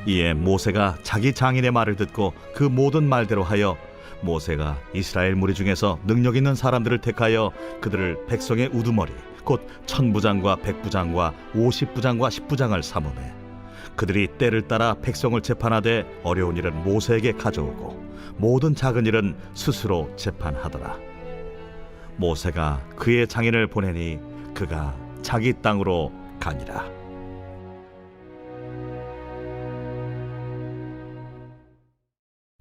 이에 모세가 자기 장인의 말을 듣고 그 모든 말대로 하여 모세가 이스라엘 무리 중에서 능력 있는 사람들을 택하여 그들을 백성의 우두머리 곧 1000부장과 100부장과 50부장과 10부장을 삼으매 그들이 때를 따라 백성을 재판하되 어려운 일은 모세에게 가져오고 모든 작은 일은 스스로 재판하더라. 모세가 그의 장인을 보내니 그가 자기 땅으로 가니라.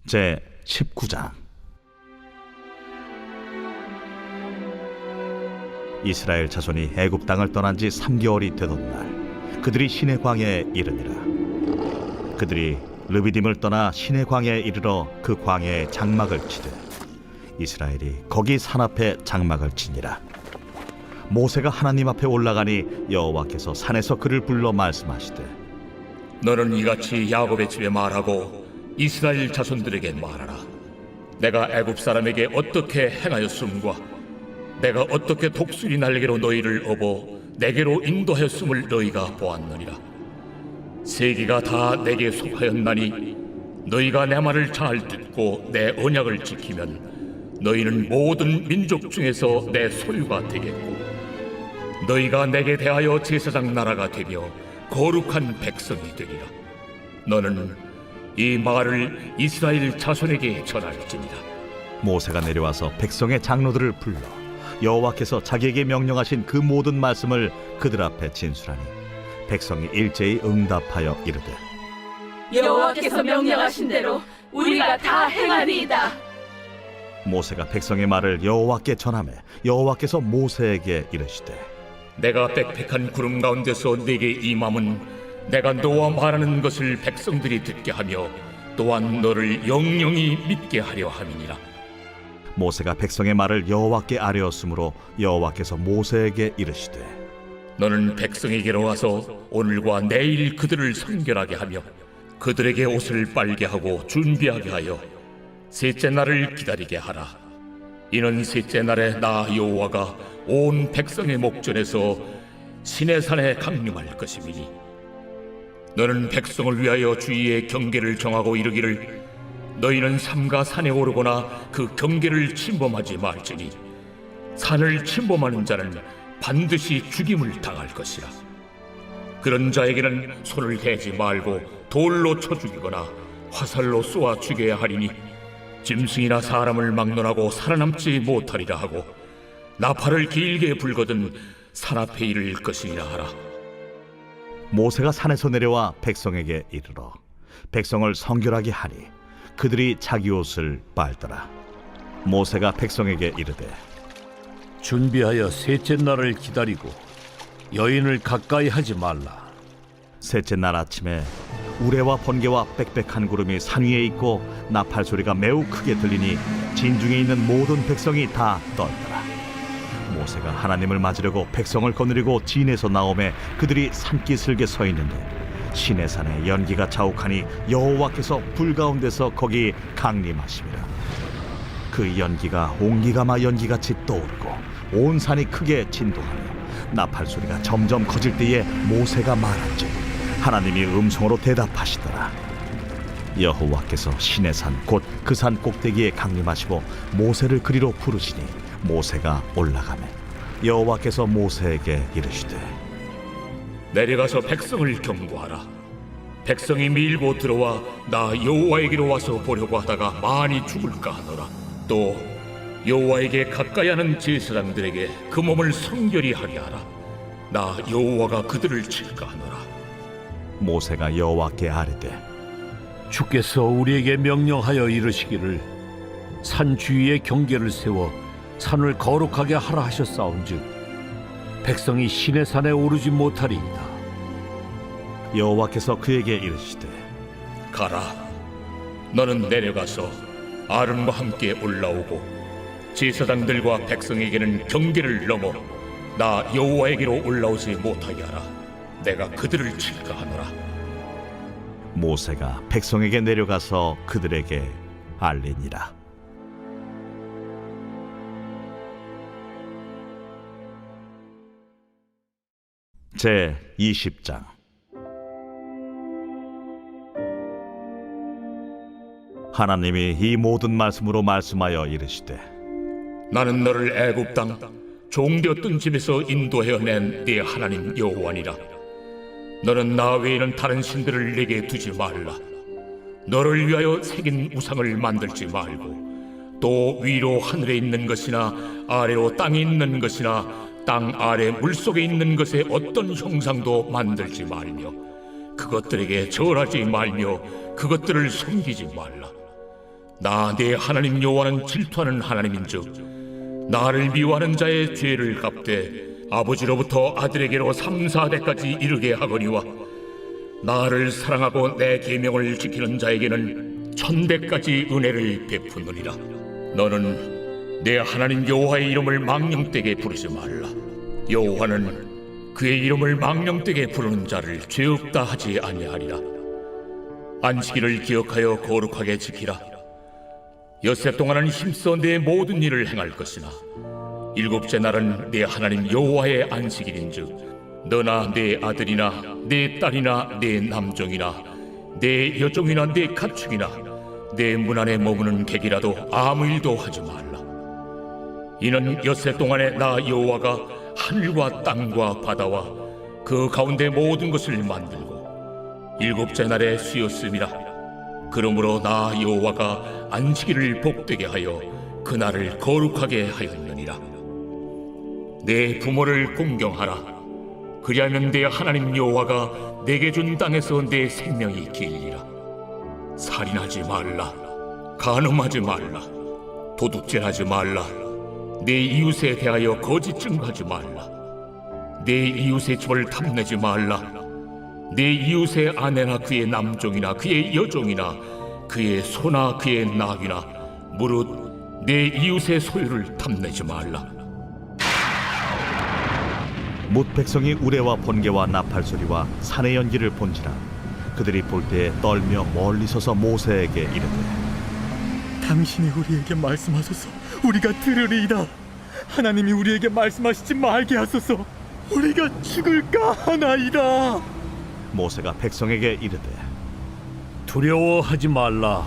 제 19장. 이스라엘 자손이 애굽 땅을 떠난 지 3개월이 되던 날 그들이 시내 광야에 이르니라. 그들이 르비딤을 떠나 시내 광야에 이르러 그 광야에 장막을 치되 이스라엘이 거기 산 앞에 장막을 치니라. 모세가 하나님 앞에 올라가니 여호와께서 산에서 그를 불러 말씀하시되 너는 이같이 야곱의 집에 말하고 이스라엘 자손들에게 말하라. 내가 애굽 사람에게 어떻게 행하였음과 내가 어떻게 독수리 날개로 너희를 업어 내게로 인도하였음을 너희가 보았느니라. 세계가 다 내게 속하였나니 너희가 내 말을 잘 듣고 내 언약을 지키면 너희는 모든 민족 중에서 내 소유가 되겠고 너희가 내게 대하여 제사장 나라가 되며 거룩한 백성이 되리라. 너는 이 말을 이스라엘 자손에게 전할지니라. 모세가 내려와서 백성의 장로들을 불러 여호와께서 자기에게 명령하신 그 모든 말씀을 그들 앞에 진술하니 백성이 일제히 응답하여 이르되 여호와께서 명령하신 대로 우리가 다 행하리이다. 모세가 백성의 말을 여호와께 전하매 여호와께서 모세에게 이르시되 내가 빽빽한 구름 가운데서 네게 임함은 내가 너와 말하는 것을 백성들이 듣게 하며 또한 너를 영영히 믿게 하려 함이니라. 모세가 백성의 말을 여호와께 아뢰었으므로 여호와께서 모세에게 이르시되 너는 백성에게로 와서 오늘과 내일 그들을 선결하게 하며 그들에게 옷을 빨게 하고 준비하게 하여 셋째 날을 기다리게 하라. 이는 셋째 날에 나 여호와가 온 백성의 목전에서 시내산에 강림할 것임이니 너는 백성을 위하여 주위의 경계를 정하고 이르기를 너희는 삼가 산에 오르거나 그 경계를 침범하지 말지니 산을 침범하는 자는 반드시 죽임을 당할 것이라. 그런 자에게는 손을 대지 말고 돌로 쳐 죽이거나 화살로 쏘아 죽여야 하리니 짐승이나 사람을 막론하고 살아남지 못하리라 하고 나팔을 길게 불거든 산 앞에 이를 것이니라 하라. 모세가 산에서 내려와 백성에게 이르러 백성을 성결하게 하니 그들이 자기 옷을 빨더라. 모세가 백성에게 이르되 준비하여 셋째 날을 기다리고 여인을 가까이 하지 말라. 셋째 날 아침에 우레와 번개와 빽빽한 구름이 산 위에 있고 나팔 소리가 매우 크게 들리니 진중에 있는 모든 백성이 다 떨더라. 모세가 하나님을 맞으려고 백성을 거느리고 진에서 나오매 그들이 산기슭에 서 있는데 시내산에 연기가 자욱하니 여호와께서 불 가운데서 거기 강림하시니라. 그 연기가 옹기가마 연기같이 떠오르고 온 산이 크게 진동하며 나팔 소리가 점점 커질 때에 모세가 말한즉 하나님이 음성으로 대답하시더라. 여호와께서 시내 산 곧 그 산 꼭대기에 강림하시고 모세를 그리로 부르시니 모세가 올라가매 여호와께서 모세에게 이르시되 내려가서 백성을 경고하라. 백성이 밀고 들어와 나 여호와에게로 와서 보려고 하다가 많이 죽을까 하노라. 또 여호와에게 가까이 하는 제사장들에게 그 몸을 성결히 하게 하라. 나 여호와가 그들을 칠까 하노라. 모세가 여호와께 아뢰되 주께서 우리에게 명령하여 이르시기를 산 주위에 경계를 세워 산을 거룩하게 하라 하셨사온즉 백성이 시내 산에 오르지 못하리이다. 여호와께서 그에게 이르시되 가라. 너는 내려가서 아론과 함께 올라오고 제사장들과 백성에게는 경계를 넘어 나 여호와에게로 올라오지 못하게 하라. 내가 그들을 칠까 하노라. 모세가 백성에게 내려가서 그들에게 알리니라. 제 20장. 하나님이 이 모든 말씀으로 말씀하여 이르시되 나는 너를 애굽 땅 종되었던 집에서 인도하여 낸 네 하나님 여호와니라. 너는 나 외에는 다른 신들을 내게 두지 말라. 너를 위하여 새긴 우상을 만들지 말고 또 위로 하늘에 있는 것이나 아래로 땅에 있는 것이나 땅 아래 물속에 있는 것에 어떤 형상도 만들지 말며 그것들에게 절하지 말며 그것들을 섬기지 말라. 나 네 하나님 여호와는 질투하는 하나님인즉 나를 미워하는 자의 죄를 갚되 아버지로부터 아들에게로 3, 4대까지 이르게 하거니와 나를 사랑하고 내 계명을 지키는 자에게는 1000대까지 은혜를 베푸느니라. 너는 내 하나님 여호와의 이름을 망령되게 부르지 말라. 여호와는 그의 이름을 망령되게 부르는 자를 죄 없다 하지 아니하리라. 안식일을 기억하여 거룩하게 지키라. 엿새 동안은 힘써 내 모든 일을 행할 것이나 일곱째 날은 내 하나님 여호와의 안식일인즉 너나 내 아들이나 내 딸이나 내 남종이나 내 여종이나 내 가축이나 내 문 안에 머무는 객이라도 아무 일도 하지 말라. 이는 엿새 동안에 나 여호와가 하늘과 땅과 바다와 그 가운데 모든 것을 만들고 일곱째 날에 쉬었음이라. 그러므로 나 여호와가 안식일을 복되게 하여 그날을 거룩하게 하였느니라. 내 부모를 공경하라. 그리하면 내 하나님 여호와가 내게 준 땅에서 내 생명이 길리라. 살인하지 말라. 간음하지 말라. 도둑질하지 말라. 내 이웃에 대하여 거짓 증거하지 말라. 내 이웃의 집을 탐내지 말라. 내 이웃의 아내나 그의 남종이나 그의 여종이나 그의 소나 그의 낙이나 무릇 내 이웃의 소유를 탐내지 말라. 뭇 백성이 우레와 번개와 나팔 소리와 산의 연기를 본지라 그들이 볼 때에 떨며 멀리 서서 모세에게 이르되 당신이 우리에게 말씀하소서. 우리가 들으리이다. 하나님이 우리에게 말씀하시지 말게 하소서. 우리가 죽을까 하나이다. 모세가 백성에게 이르되 두려워하지 말라.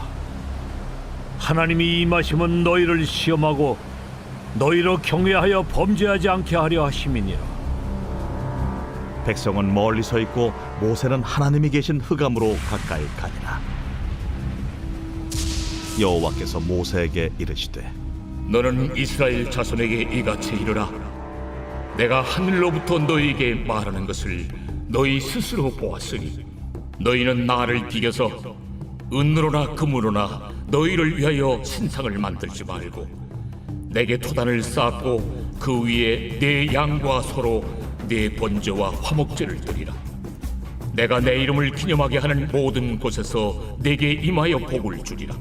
하나님이 임하시면 너희를 시험하고 너희로 경외하여 범죄하지 않게 하려 하심이니라. 백성은 멀리 서 있고 모세는 하나님이 계신 흑암으로 가까이 가니라. 여호와께서 모세에게 이르시되 너는 이스라엘 자손에게 이같이 이르라. 내가 하늘로부터 너희에게 말하는 것을 너희 스스로 보았으니 너희는 나를 비겨서 은으로나 금으로나 너희를 위하여 신상을 만들지 말고 내게 토단을 쌓고 그 위에 내 양과 소로 내 번제와 화목제를 드리라. 내가 내 이름을 기념하게 하는 모든 곳에서 내게 임하여 복을 주리라.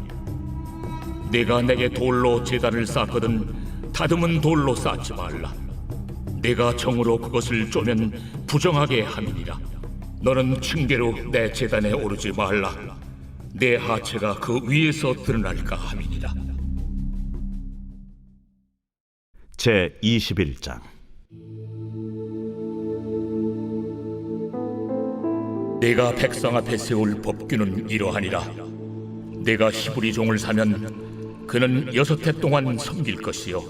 내가 내게 돌로 제단을 쌓거든 다듬은 돌로 쌓지 말라. 내가 정으로 그것을 쪼면 부정하게 함이니라. 너는 층계로 내 제단에 오르지 말라. 내 하체가 그 위에서 드러날까 함이니라. 제 21장. 내가 백성 앞에 세울 법규는 이러하니라. 내가 히브리 종을 사면 그는 6해 동안 섬길 것이요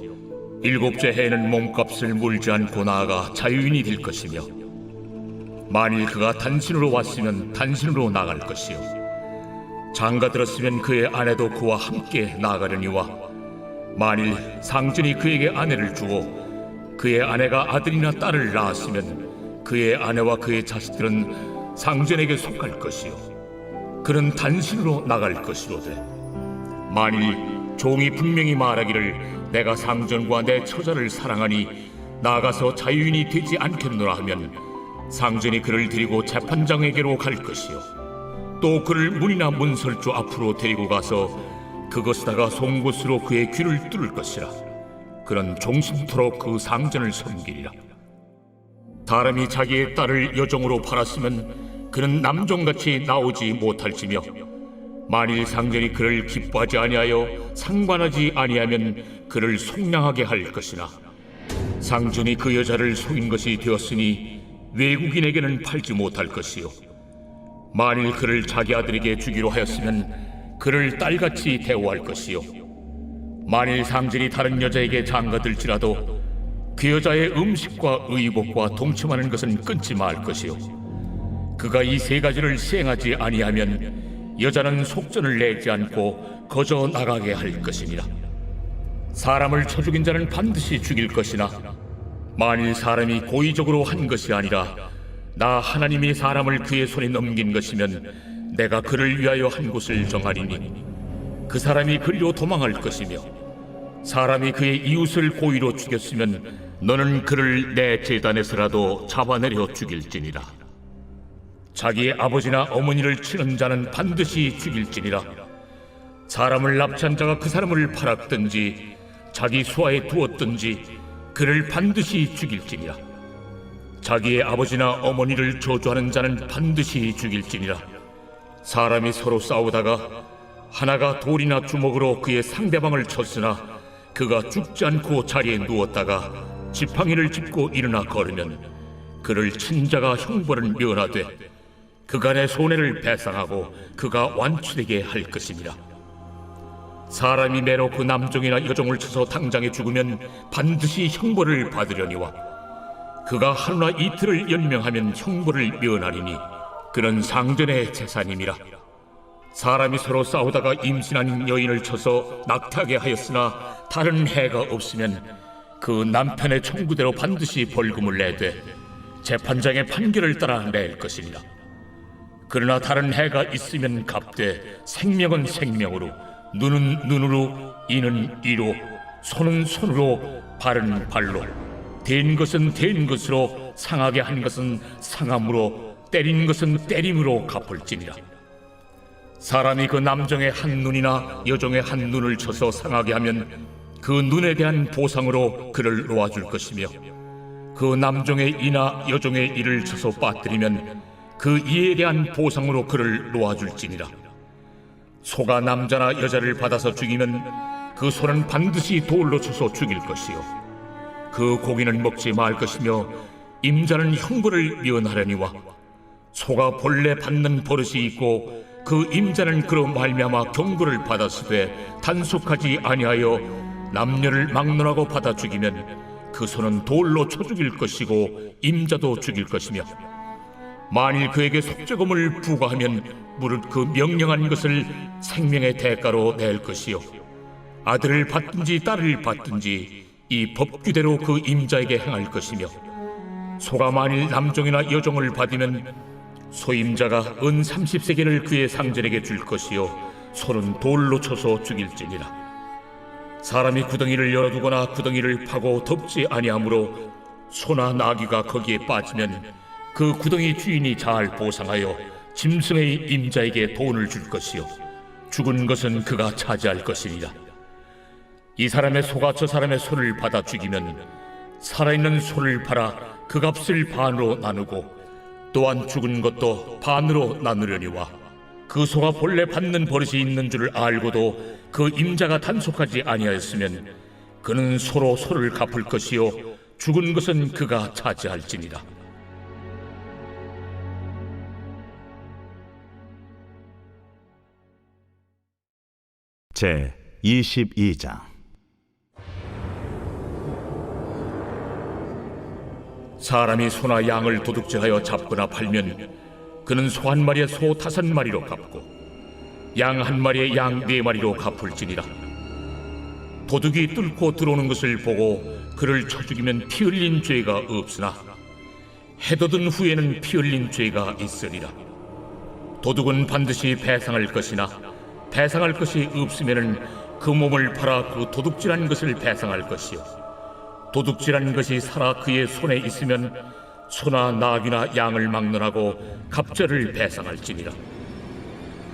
7째 해에는 몸값을 물지 않고 나아가 자유인이 될 것이며, 만일 그가 단신으로 왔으면 단신으로 나갈 것이요 장가 들었으면 그의 아내도 그와 함께 나가려니와, 만일 상전이 그에게 아내를 주고 그의 아내가 아들이나 딸을 낳았으면 그의 아내와 그의 자식들은 상전에게 속할 것이요 그는 단신으로 나갈 것이로되, 만일 종이 분명히 말하기를 내가 상전과 내 처자를 사랑하니 나가서 자유인이 되지 않겠노라 하면 상전이 그를 데리고 재판장에게로 갈 것이요 또 그를 문이나 문설주 앞으로 데리고 가서 그것에다가 송곳으로 그의 귀를 뚫을 것이라. 그는 종신토록 그 상전을 섬기리라. 사람이 자기의 딸을 여종으로 팔았으면 그는 남종같이 나오지 못할지며, 만일 상전이 그를 기뻐하지 아니하여 상관하지 아니하면 그를 속량하게 할 것이나, 상전이 그 여자를 속인 것이 되었으니 외국인에게는 팔지 못할 것이요 만일 그를 자기 아들에게 주기로 하였으면 그를 딸같이 대우할 것이요 만일 상전이 다른 여자에게 장가들지라도 그 여자의 음식과 의복과 동침하는 것은 끊지 말 것이요 그가 이 3가지를 시행하지 아니하면 여자는 속전을 내지 않고 거저 나가게 할 것이니라. 사람을 쳐 죽인 자는 반드시 죽일 것이나, 만일 사람이 고의적으로 한 것이 아니라 나 하나님이 사람을 그의 손에 넘긴 것이면 내가 그를 위하여 한 곳을 정하리니 그 사람이 그리로 도망할 것이며, 사람이 그의 이웃을 고의로 죽였으면 너는 그를 내 제단에서라도 잡아내려 죽일지니라. 자기의 아버지나 어머니를 치는 자는 반드시 죽일지니라. 사람을 납치한 자가 그 사람을 팔았든지 자기 수하에 두었든지 그를 반드시 죽일지니라. 자기의 아버지나 어머니를 저주하는 자는 반드시 죽일지니라. 사람이 서로 싸우다가 하나가 돌이나 주먹으로 그의 상대방을 쳤으나 그가 죽지 않고 자리에 누웠다가 지팡이를 짚고 일어나 걸으면 그를 친 자가 형벌을 면하되 그간의 손해를 배상하고 그가 완치되게 할 것이니라. 사람이 매로 그 남종이나 여종을 쳐서 당장에 죽으면 반드시 형벌을 받으려니와, 그가 하루나 이틀을 연명하면 형벌을 면하리니 그는 상전의 재산임이라. 사람이 서로 싸우다가 임신한 여인을 쳐서 낙태하게 하였으나 다른 해가 없으면 그 남편의 청구대로 반드시 벌금을 내되 재판장의 판결을 따라 낼 것이니라. 그러나 다른 해가 있으면 갚되 생명은 생명으로, 눈은 눈으로, 이는 이로, 손은 손으로, 발은 발로, 된 것은 된 것으로, 상하게 한 것은 상함으로, 때린 것은 때림으로 갚을지니라. 사람이 그 남종의 한 눈이나 여종의 한 눈을 쳐서 상하게 하면 그 눈에 대한 보상으로 그를 놓아줄 것이며, 그 남종의 이나 여종의 이를 쳐서 빠뜨리면 그 이에 대한 보상으로 그를 놓아줄지니라. 소가 남자나 여자를 받아서 죽이면 그 소는 반드시 돌로 쳐서 죽일 것이요 그 고기는 먹지 말 것이며 임자는 형벌을 면하려니와, 소가 본래 받는 버릇이 있고 그 임자는 그로 말미암아 경고를 받았으되 단속하지 아니하여 남녀를 막론하고 받아 죽이면 그 소는 돌로 쳐 죽일 것이고 임자도 죽일 것이며, 만일 그에게 속죄금을 부과하면 무릇 그 명령한 것을 생명의 대가로 낼 것이요 아들을 받든지 딸을 받든지 이 법규대로 그 임자에게 행할 것이며, 소가 만일 남종이나 여종을 받으면 소임자가 은 30세겔을 그의 상전에게 줄 것이요 소는 돌로 쳐서 죽일지니라. 사람이 구덩이를 열어두거나 구덩이를 파고 덮지 아니하므로 소나 나귀가 거기에 빠지면 그 구덩이 주인이 잘 보상하여 짐승의 임자에게 돈을 줄 것이요 죽은 것은 그가 차지할 것이니라. 이 사람의 소가 저 사람의 소를 받아 죽이면 살아있는 소를 팔아 그 값을 반으로 나누고 또한 죽은 것도 반으로 나누려니와, 그 소가 본래 받는 버릇이 있는 줄을 알고도 그 임자가 단속하지 아니하였으면 그는 서로 소를 갚을 것이요 죽은 것은 그가 차지할지니라. 제 22장. 사람이 소나 양을 도둑질하여 잡거나 팔면 그는 소 한 마리에 소 5마리로 갚고 양 한 마리에 양 4마리로 갚을지니라. 도둑이 뚫고 들어오는 것을 보고 그를 쳐 죽이면 피 흘린 죄가 없으나 해돋은 후에는 피 흘린 죄가 있으리라. 도둑은 반드시 배상할 것이나 배상할 것이 없으면은 그 몸을 팔아 그 도둑질한 것을 배상할 것이요 도둑질한 것이 살아 그의 손에 있으면 소나 나귀나 양을 막론하고 갑절을 배상할지니라.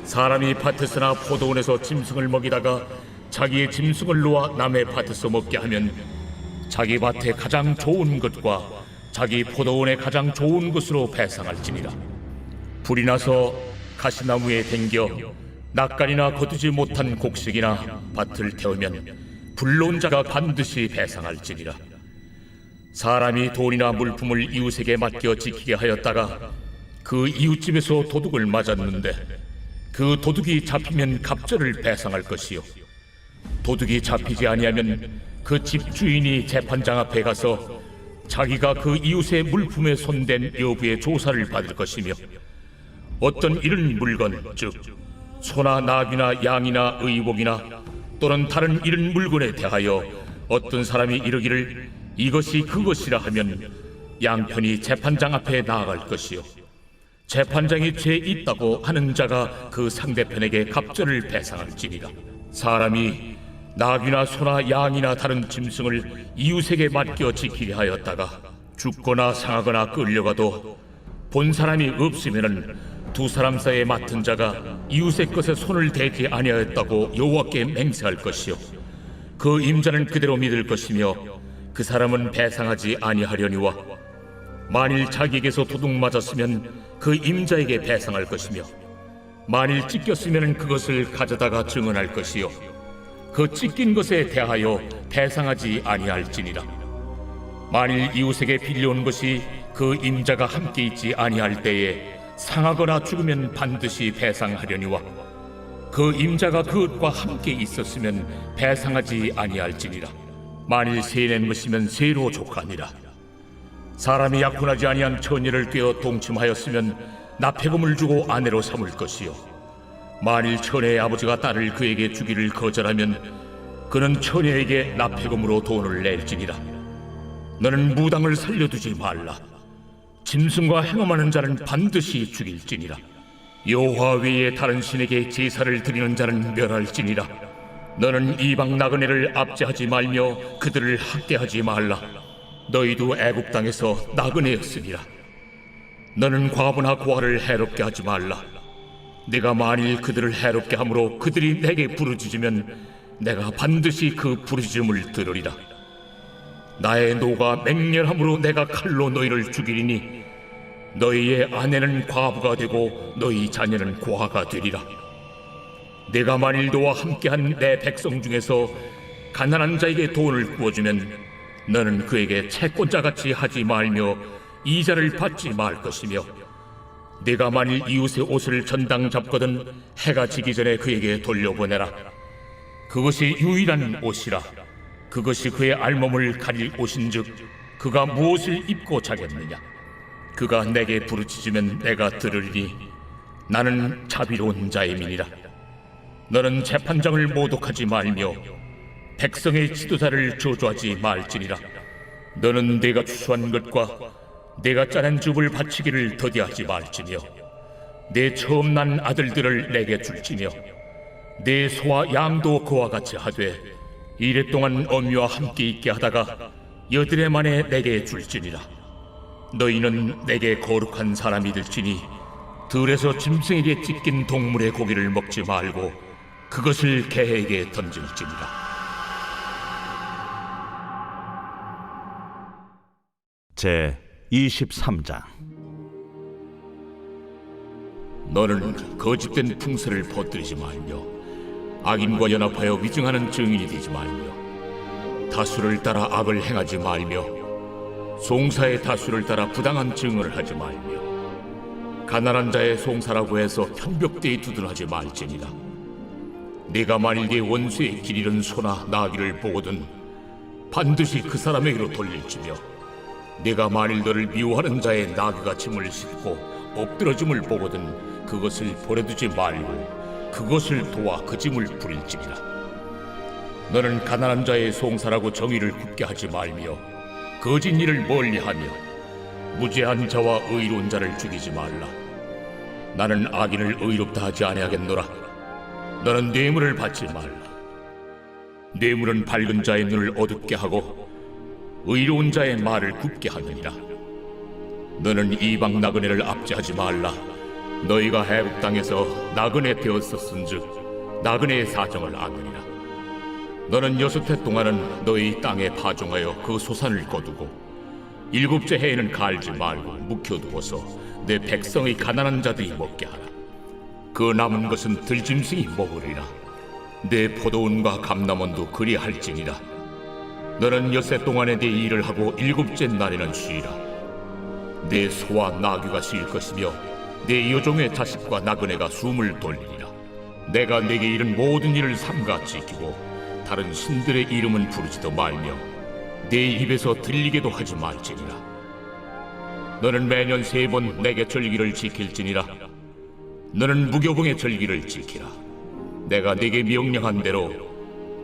사람이 밭에서나 포도원에서 짐승을 먹이다가 자기의 짐승을 놓아 남의 밭에서 먹게 하면 자기 밭에 가장 좋은 것과 자기 포도원에 가장 좋은 것으로 배상할지니라. 불이 나서 가시나무에 댕겨 낯간이나 거두지 못한 곡식이나 밭을 태우면 불러온 자가 반드시 배상할지니라. 사람이 돈이나 물품을 이웃에게 맡겨 지키게 하였다가 그 이웃집에서 도둑을 맞았는데 그 도둑이 잡히면 갑절을 배상할 것이요 도둑이 잡히지 아니하면 그 집 주인이 재판장 앞에 가서 자기가 그 이웃의 물품에 손댄 여부의 조사를 받을 것이며 어떤 이런 물건 즉 소나 나귀나 양이나 의복이나 또는 다른 이런 물건에 대하여 어떤 사람이 이르기를 이것이 그것이라 하면 양편이 재판장 앞에 나아갈 것이요 재판장이 죄 있다고 하는 자가 그 상대편에게 갑절을 배상할지니라. 사람이 나귀나 소나 양이나 다른 짐승을 이웃에게 맡겨 지키게 하였다가 죽거나 상하거나 끌려가도 본 사람이 없으면은 두 사람 사이에 맡은 자가 이웃의 것에 손을 대지 아니하였다고 여호와께 맹세할 것이요 그 임자는 그대로 믿을 것이며 그 사람은 배상하지 아니하려니와 만일 자기에게서 도둑 맞았으면 그 임자에게 배상할 것이며 만일 찢겼으면 그것을 가져다가 증언할 것이요 그 찢긴 것에 대하여 배상하지 아니할지니라. 만일 이웃에게 빌려온 것이 그 임자가 함께 있지 아니할 때에 상하거나 죽으면 반드시 배상하려니와 그 임자가 그것과 함께 있었으면 배상하지 아니할지니라. 만일 세낸 것이면 세로 족하니라. 사람이 약혼하지 아니한 처녀를 꿰어 동침하였으면 납폐금을 주고 아내로 삼을 것이요 만일 처녀의 아버지가 딸을 그에게 주기를 거절하면 그는 처녀에게 납폐금으로 돈을 낼지니라. 너는 무당을 살려두지 말라. 짐승과 행음하는 자는 반드시 죽일지니라. 여호와 외에 다른 신에게 제사를 드리는 자는 멸할지니라. 너는 이방 나그네를 압제하지 말며 그들을 학대하지 말라. 너희도 애굽 땅에서 나그네였으니라. 너는 과부나 고아를 해롭게 하지 말라. 내가 만일 그들을 해롭게 함으로 그들이 내게 부르짖으면 내가 반드시 그 부르짖음을 들으리라. 나의 노가 맹렬함으로 내가 칼로 너희를 죽이리니 너희의 아내는 과부가 되고 너희 자녀는 고아가 되리라. 내가 만일 너와 함께한 내 백성 중에서 가난한 자에게 돈을 구워주면 너는 그에게 채권자같이 하지 말며 이자를 받지 말 것이며 네가 만일 이웃의 옷을 전당 잡거든 해가 지기 전에 그에게 돌려보내라. 그것이 유일한 옷이라. 그것이 그의 알몸을 가릴 옷인즉 그가 무엇을 입고 자겠느냐. 그가 내게 부르짖으면 내가 들으리니 나는 자비로운 자임이니라. 너는 재판장을 모독하지 말며 백성의 지도자를 저주하지 말지니라. 너는 내가 추수한 것과 내가 짜낸 즙을 바치기를 더디하지 말지며 내 처음 난 아들들을 내게 줄지며 내 소와 양도 그와 같이 하되 이랫동안 어미와 함께 있게 하다가 여드레 만에 내게 줄지니라. 너희는 내게 거룩한 사람이 될지니 들에서 짐승에게 찢긴 동물의 고기를 먹지 말고 그것을 개에게 던질지니라. 제 23장. 너는 거짓된 풍설을 퍼뜨리지 말며 악인과 연합하여 위증하는 증인이 되지 말며 다수를 따라 악을 행하지 말며 송사의 다수를 따라 부당한 증언을 하지 말며 가난한 자의 송사라고 해서 편벽대에 두둔하지 말지니라. 네가 만일 네 원수의 길 잃은 소나 나귀를 보거든 반드시 그 사람에게로 돌릴지며 네가 만일 너를 미워하는 자의 나귀가 짐을 싣고 엎드러짐을 보거든 그것을 버려두지 말고 그것을 도와 그 짐을 부릴지니라. 너는 가난한 자의 송사라고 정의를 굽게 하지 말며 거짓 일을 멀리하며 무죄한 자와 의로운 자를 죽이지 말라. 나는 악인을 의롭다 하지 아니하겠노라. 너는 뇌물을 받지 말라. 뇌물은 밝은 자의 눈을 어둡게 하고 의로운 자의 말을 굽게 하느니라. 너는 이방 나그네를 압제하지 말라. 너희가 애굽 땅에서 나그네 되었었은즉 나그네의 사정을 아느니라. 너는 6해 동안은 너희 땅에 파종하여 그 소산을 거두고 7째 해에는 갈지 말고 묵혀두어서 내 백성의 가난한 자들이 먹게 하라. 그 남은 것은 들짐승이 먹으리라. 내 포도원과 감람원도 그리할지니라. 너는 6해 동안에 네 일을 하고 7째 날에는 쉬라. 내 소와 나귀가 쉴 것이며 내 여종의 자식과 나그네가 숨을 돌리리라. 내가 네게 이른 모든 일을 삼가 지키고 다른 신들의 이름은 부르지도 말며 내 입에서 들리게도 하지 말지니라. 너는 매년 3번 내게 절기를 지킬지니라. 너는 무교봉의 절기를 지키라. 내가 네게 명령한 대로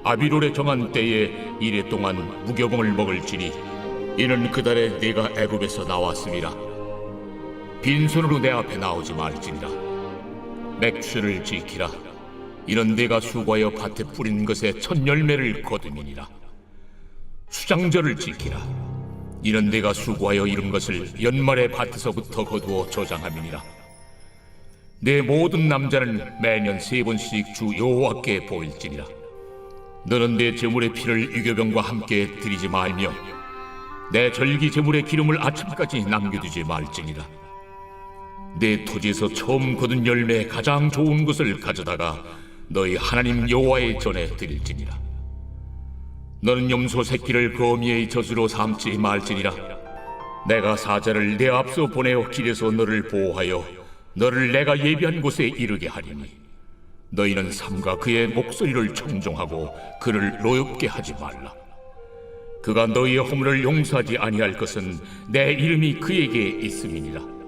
아비롤에 정한 때에 1해 동안 무교봉을 먹을지니 이는 그 달에 네가 애굽에서 나왔음이라. 빈손으로 내 앞에 나오지 말지니라. 맥주를 지키라. 이는 네가 수고하여 밭에 뿌린 것의 첫 열매를 거두미니라. 수장절을 지키라. 이는 네가 수고하여 이룬 것을 연말에 밭에서부터 거두어 저장함이니라. 내 모든 남자는 매년 3번씩 주 여호와께 보일지니라. 너는 내 제물의 피를 유교병과 함께 드리지 말며 내 절기 제물의 기름을 아침까지 남겨두지 말지니라. 내 토지에서 처음 거둔 열매의 가장 좋은 것을 가져다가 너희 하나님 여호와의 전에 드릴지니라. 너는 염소 새끼를 거미의 젖으로 삼지 말지니라. 내가 사자를 내 앞서 보내어 길에서 너를 보호하여 너를 내가 예비한 곳에 이르게 하리니 너희는 삼가 그의 목소리를 청종하고 그를 노엽게 하지 말라. 그가 너희의 허물을 용서하지 아니할 것은 내 이름이 그에게 있음이니라.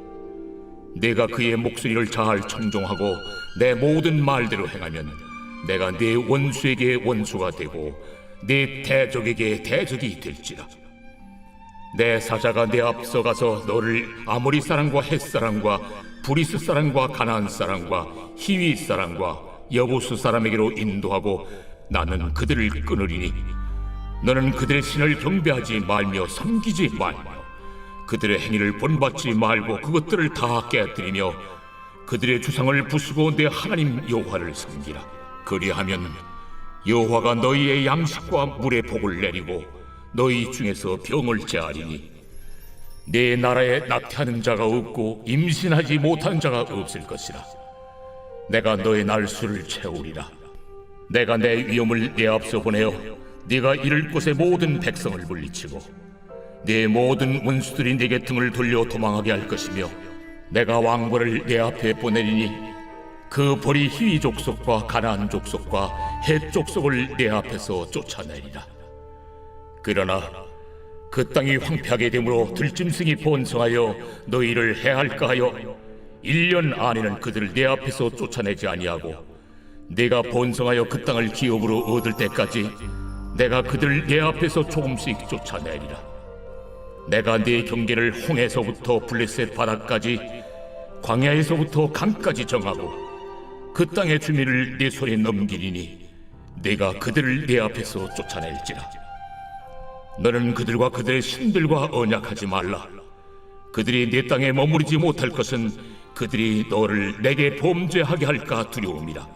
내가 그의 목소리를 잘 청종하고 내 모든 말대로 행하면 내가 네 원수에게 원수가 되고 네 대적에게 대적이 될지라. 내 사자가 내 앞서 가서 너를 아모리 사람과 헷 사람과 브리스 사람과 가나안 사람과 히위 사람과 여부수 사람에게로 인도하고 나는 그들을 끊으리니 너는 그들의 신을 경배하지 말며 섬기지 말며 그들의 행위를 본받지 말고 그것들을 다 깨뜨리며 그들의 주상을 부수고 내 하나님 여호와를 섬기라. 그리하면 여호와가 너희의 양식과 물의 복을 내리고 너희 중에서 병을 제하리니 내 나라에 낙태하는 자가 없고 임신하지 못하는 자가 없을 것이라. 내가 너의 날수를 채우리라. 내가 내 위엄을 내 앞서 보내어 네가 이를 곳의 모든 백성을 물리치고 네 모든 원수들이 네게 등을 돌려 도망하게 할 것이며 내가 왕벌을 내 앞에 보내리니 그 벌이 히위 족속과 가나안 족속과 헷 족속을 내 앞에서 쫓아내리라. 그러나 그 땅이 황폐하게 되므로 들짐승이 번성하여 너희를 해할까 하여 1년 안에는 그들을 내 앞에서 쫓아내지 아니하고 내가 번성하여 그 땅을 기업으로 얻을 때까지 내가 그들을 내 앞에서 조금씩 쫓아내리라. 내가 네 경계를 홍해서부터 블레셋 바다까지 광야에서부터 강까지 정하고 그 땅의 주민을 네 손에 넘기리니 내가 그들을 내 앞에서 쫓아낼지라. 너는 그들과 그들의 신들과 언약하지 말라. 그들이 내 땅에 머무르지 못할 것은 그들이 너를 내게 범죄하게 할까 두려움이라.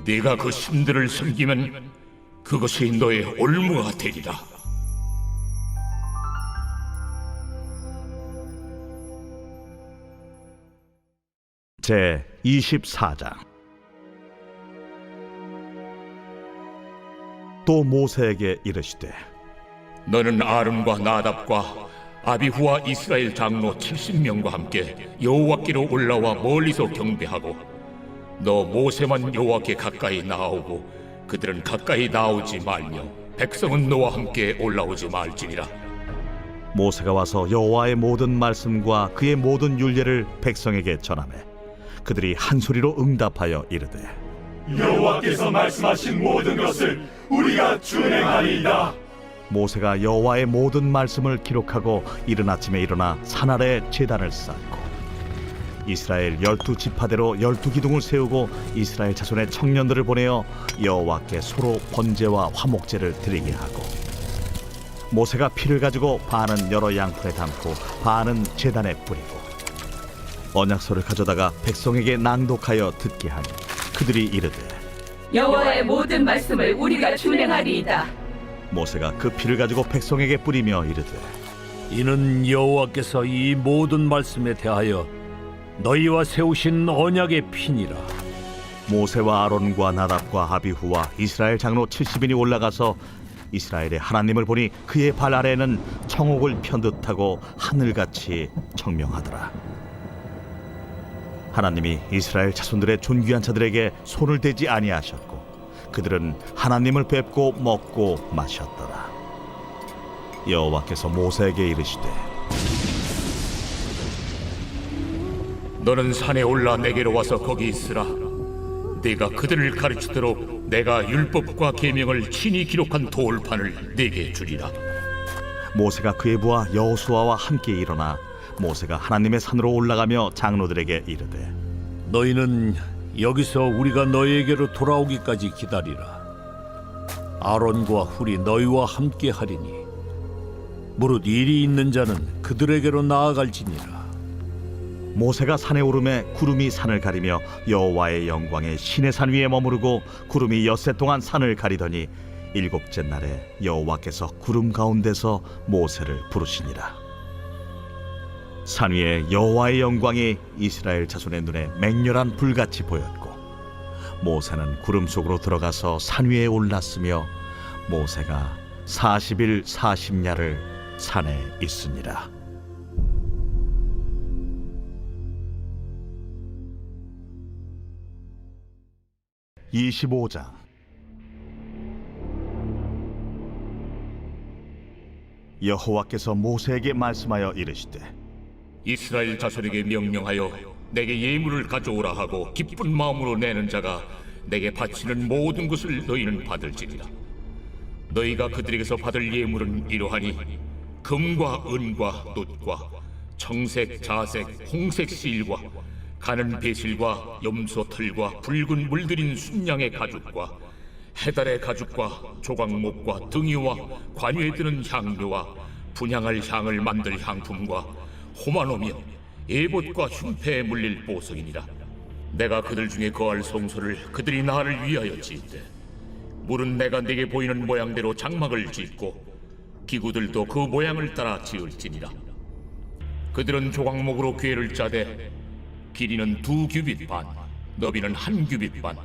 네가 그 신들을 섬기면 그것이 너의 올무가 되리라. 제 24장. 또 모세에게 이르시되 너는 아론과 나답과 아비후와 이스라엘 장로 70명과 함께 여호와께로 올라와 멀리서 경배하고 너 모세만 여호와께 가까이 나아오고 그들은 가까이 나오지 말며 백성은 너와 함께 올라오지 말지니라. 모세가 와서 여호와의 모든 말씀과 그의 모든 율례를 백성에게 전하매 그들이 한 소리로 응답하여 이르되 여호와께서 말씀하신 모든 것을 우리가 준행하리이다. 모세가 여호와의 모든 말씀을 기록하고 이른 아침에 일어나 산 아래 제단을 쌓고 이스라엘 12지파대로 12기둥을 세우고 이스라엘 자손의 청년들을 보내어 여호와께 소로 번제와 화목제를 드리게 하고 모세가 피를 가지고 반은 여러 양푼에 담고 반은 제단에 뿌리고 언약서를 가져다가 백성에게 낭독하여 듣게 하니 그들이 이르되 여호와의 모든 말씀을 우리가 준행하리이다. 모세가 그 피를 가지고 백성에게 뿌리며 이르되 이는 여호와께서 이 모든 말씀에 대하여 너희와 세우신 언약의 피니라. 모세와 아론과 나답과 아비후와 이스라엘 장로 70인이 올라가서 이스라엘의 하나님을 보니 그의 발 아래에는 청옥을 편 듯하고 하늘같이 청명하더라. 하나님이 이스라엘 자손들의 존귀한 자들에게 손을 대지 아니하셨고 그들은 하나님을 뵙고 먹고 마셨더라. 여호와께서 모세에게 이르시되 너는 산에 올라 내게로 와서 거기 있으라. 네가 그들을 가르치도록 내가 율법과 계명을 친히 기록한 돌판을 네게 주리라. 모세가 그의 부하 여호수아와 함께 일어나 모세가 하나님의 산으로 올라가며 장로들에게 이르되 너희는 여기서 우리가 너희에게로 돌아오기까지 기다리라. 아론과 훌이 너희와 함께 하리니 무릇 일이 있는 자는 그들에게로 나아갈지니라. 모세가 산에 오르매 구름이 산을 가리며 여호와의 영광에 시내 산 위에 머무르고 구름이 엿새 동안 산을 가리더니 일곱째 날에 여호와께서 구름 가운데서 모세를 부르시니라. 산 위에 여호와의 영광이 이스라엘 자손의 눈에 맹렬한 불같이 보였고 모세는 구름 속으로 들어가서 산 위에 올랐으며 모세가 40일 40야를 산에 있으니라. (25장) 여호와께서 모세에게 말씀하여 이르시되 이스라엘 자손에게 명령하여 내게 예물을 가져오라 하고 기쁜 마음으로 내는 자가 내게 바치는 모든 것을 너희는 받을지니라. 너희가 그들에게서 받을 예물은 이러하니 금과 은과 놋과 청색, 자색, 홍색 실과 가는 배실과 염소 털과 붉은 물들인 순양의 가죽과 해달의 가죽과 조각목과 등이와 관유에 드는 향료와 분향할 향을 만들 향품과 호마노며 에봇과 흉패에 물릴 보석이니라. 내가 그들 중에 거할 성소를 그들이 나를 위하여 짓되 물은 내가 네게 보이는 모양대로 장막을 짓고 기구들도 그 모양을 따라 지을지니라. 그들은 조각목으로 궤를 짜되 길이는 2규빗 반, 너비는 1규빗 반,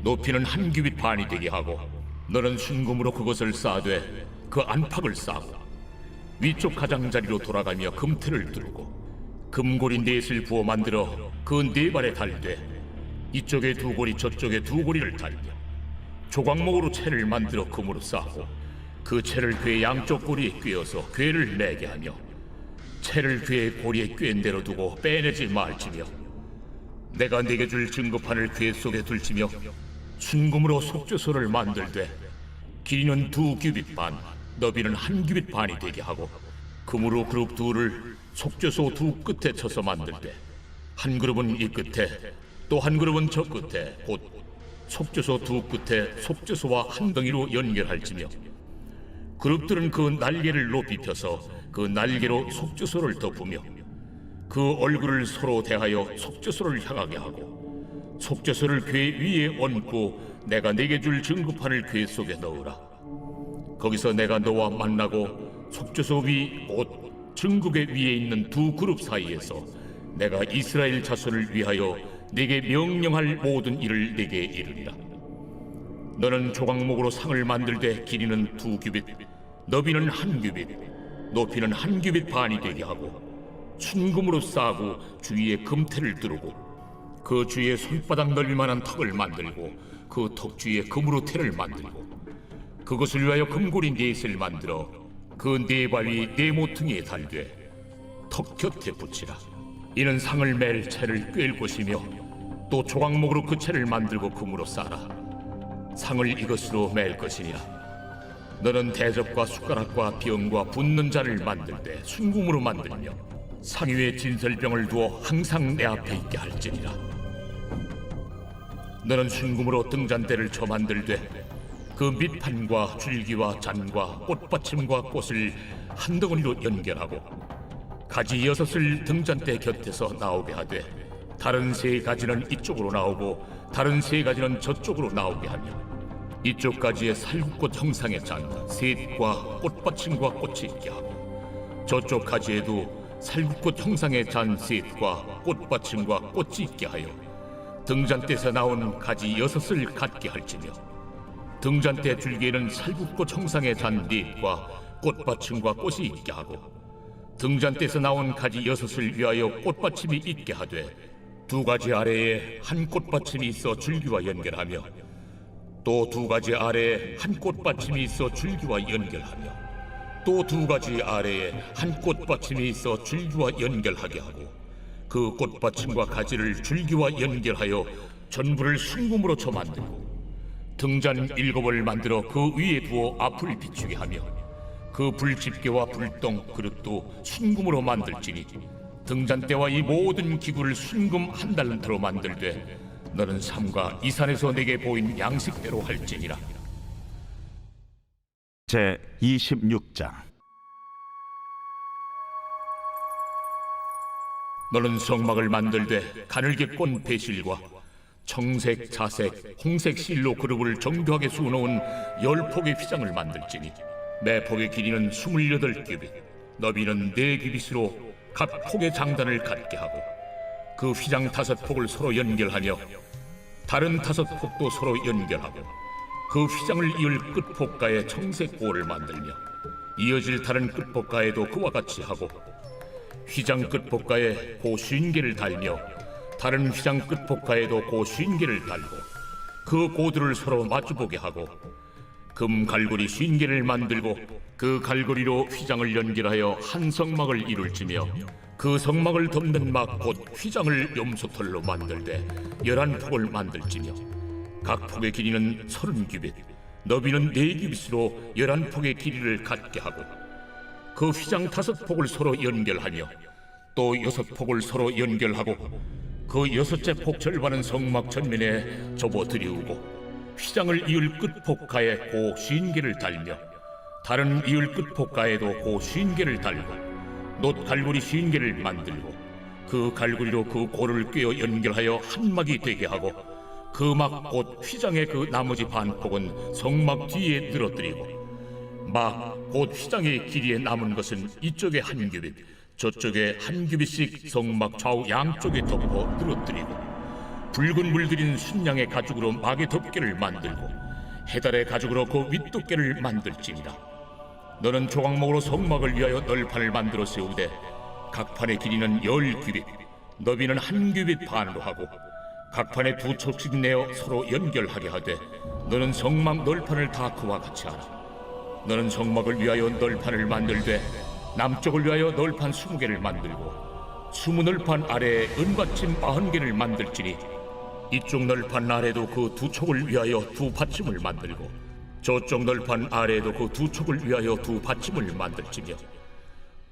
높이는 1규빗 반이 되게 하고 너는 순금으로 그것을 싸되 그 안팎을 싸고 위쪽 가장자리로 돌아가며 금틀을 뚫고 금고리 넷을 부어 만들어 그 네 발에 달되 이쪽에 2고리 저쪽에 2고리를 달며 조각목으로 채를 만들어 금으로 싸고 그 채를 궤 양쪽 고리에 꿰어서 궤를 내게 하며 채를 궤의 고리에 꿰인 대로 두고 빼내지 말지며 내가 네게 줄 증거판을 궤 속에 둘지며 순금으로 속죄소를 만들되 길이는 2규빗 반, 너비는 1규빗 반이 되게 하고 금으로 그룹 둘을 속죄소 2 끝에 쳐서 만들되 한 그룹은 이 끝에 또 한 그룹은 저 끝에 곧 속죄소 2 끝에 속죄소와 한 덩이로 연결할지며 그룹들은 그 날개를 높이 펴서 그 날개로 속죄소를 덮으며 그 얼굴을 서로 대하여 속죄소를 향하게 하고 속죄소를 궤 위에 얹고 내가 네게 줄 증거판을 궤 속에 넣으라. 거기서 내가 너와 만나고 속죄소 위 곧 증거궤 위에 있는 2 그룹 사이에서 내가 이스라엘 자손을 위하여 네게 명령할 모든 일을 네게 이르리라. 너는 조각목으로 상을 만들되 길이는 2규빗, 너비는 1규빗, 높이는 1규빗 반이 되게 하고 순금으로 싸고 주위에 금테를 두르고 그 주위에 손바닥 넓이만한 턱을 만들고 그 턱 주위에 금으로 테를 만들고 그것을 위하여 금고리 4셋을 만들어 그 4발 위 4모퉁이에 달되 턱 곁에 붙이라. 이는 상을 맬 채를 꿰을 것이며 또 조각목으로 그 채를 만들고 금으로 싸라. 상을 이것으로 맬 것이니라. 너는 대접과 숟가락과 병과 붓는 잔을 만들 때 순금으로 만들며 상 위에 진설병을 두어 항상 내 앞에 있게 할지니라. 너는 순금으로 등잔대를 쳐 만들되 그 밑판과 줄기와 잔과 꽃받침과 꽃을 한 덩어리로 연결하고 가지 6을 등잔대 곁에서 나오게 하되 다른 3가지는 이쪽으로 나오고 다른 3가지는 저쪽으로 나오게 하며 이쪽 가지에 살구꽃 형상의 잔 셋과 꽃받침과 꽃이 있게 하고 저쪽 가지에도 살구꽃 형상의 잔 셋과 꽃받침과 꽃이 있게 하여 등잔대에서 나온 가지 6을 갖게 할지며 등잔대 줄기에는 살구꽃 형상의 잔 넷과 꽃받침과 꽃이 있게 하고 등잔대에서 나온 가지 6을 위하여 꽃받침이 있게 하되 2가지 아래에 한 꽃받침이 있어 줄기와 연결하며 또 2가지 아래에 한 꽃받침이 있어 줄기와 연결하며 또 2가지 아래에 한 꽃받침이 있어 줄기와 연결하게 하고 그 꽃받침과 가지를 줄기와 연결하여 전부를 순금으로 쳐 만들고 등잔 7을 만들어 그 위에 두어 앞을 비추게 하며 그 불집게와 불똥 그릇도 순금으로 만들지니 등잔대와 이 모든 기구를 순금 1달란트로 만들되 너는 삼가 이 산에서 내게 보인 양식대로 할지니라. 제 26장. 너는 성막을 만들되 가늘게 꼰 배실과 청색, 자색, 홍색 실로 그룹을 정교하게 수놓은 10폭의 휘장을 만들지니 매 폭의 길이는 28규빗, 너비는 4규빗으로 각 폭의 장단을 갖게 하고 그 휘장 5폭을 서로 연결하며 다른 5폭도 서로 연결하고 그 휘장을 이을 끝폭가에 청색 고를 만들며 이어질 다른 끝폭가에도 그와 같이 하고 휘장 끝폭가에 고 50개를 달며 다른 휘장 끝폭가에도 고 50개를 달고 그 고들을 서로 마주보게 하고 금 갈고리 50개를 만들고 그 갈고리로 휘장을 연결하여 한 성막을 이룰지며 그 성막을 덮는 막 곧 휘장을 염소털로 만들되 11폭을 만들지며 각 폭의 길이는 30규빗, 너비는 4규빗으로 11폭의 길이를 갖게 하고 그 휘장 5폭을 서로 연결하며 또 6폭을 서로 연결하고 그 6째 폭 절반은 성막 전면에 접어 들이우고 휘장을 이을 끝폭가에 고 50개를 달며 다른 이을 끝폭가에도 고 50개를 달고 놋 갈고리 50개를 만들고 그 갈고리로 그 고를 꿰어 연결하여 한 막이 되게 하고 그 막 곧 휘장의 그 나머지 반폭은 성막 뒤에 늘어뜨리고 막 곧 휘장의 길이에 남은 것은 이쪽에 1규빗 저쪽에 1규빗씩 성막 좌우 양쪽에 덮어 늘어뜨리고 붉은 물들인 순양의 가죽으로 막의 덮개를 만들고 해달의 가죽으로 그 윗덮개를 만들지니라. 너는 조각목으로 성막을 위하여 널판을 만들어 세우되 각 판의 길이는 10규빗, 너비는 1규빗 반으로 하고 각 판에 2척씩 내어 서로 연결하게 하되 너는 성막 널판을 다 그와 같이 하라. 너는 성막을 위하여 널판을 만들되 남쪽을 위하여 널판 20개를 만들고 20널판 아래에 은받침 40개를 만들지니 이쪽 널판 아래도 그 2촉을 위하여 2받침을 만들고 저쪽 널판 아래에도 그 2촉을 위하여 2받침을 만들지며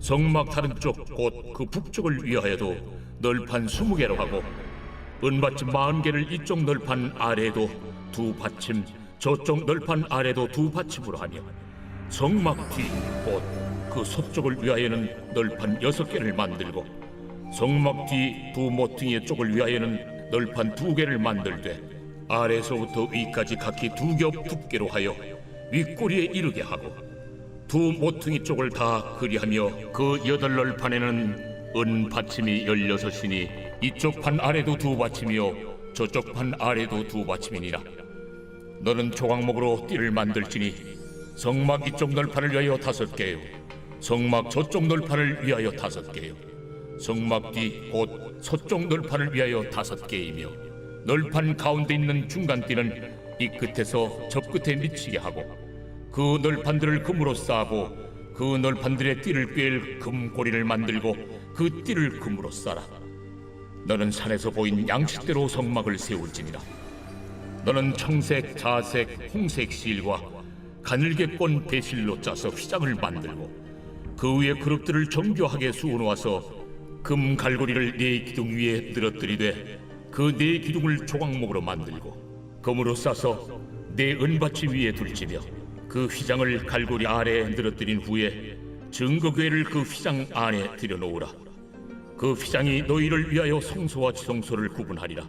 성막 다른 쪽 곧 그 북쪽을 위하여도 널판 20개로 하고 은받침 40개를 이쪽 널판 아래에도 2받침 저쪽 널판 아래도 2받침으로 하며 성막 뒤 곧 그 서쪽을 위하여는 널판 6개를 만들고 성막 뒤 2모퉁이의 쪽을 위하여는 널판 2개를 만들되 아래에서부터 위까지 각기 2겹 두께로 하여 윗꼬리에 이르게 하고 2모퉁이 쪽을 다 그리하며 그 8널판에는 은 받침이 16이니 이쪽 판 아래도 2받침이요 저쪽 판 아래도 2받침이니라. 너는 조각목으로 띠를 만들지니 성막 이쪽 널판을 위하여 5개요, 성막 저쪽 널판을 위하여 5개요, 성막 뒤 곧 서쪽 널판을 위하여 5개이며 널판 가운데 있는 중간 띠는 이 끝에서 저 끝에 미치게 하고 그 널판들을 금으로 싸고 그 널판들의 띠를 꿰일 금고리를 만들고 그 띠를 금으로 싸라. 너는 산에서 보인 양식대로 성막을 세울지니라. 너는 청색, 자색, 홍색 실과 가늘게 꼰 배실로 짜서 휘장을 만들고 그 위에 그릇들을 정교하게 수놓아서 금 갈고리를 네 기둥 위에 늘어뜨리되 그 네 기둥을 조각목으로 만들고 금으로 싸서 네 은받침 위에 둘지며 그 휘장을 갈고리 아래에 늘어뜨린 후에 증거궤를 그 휘장 안에 들여놓으라. 그 휘장이 너희를 위하여 성소와 지성소를 구분하리라.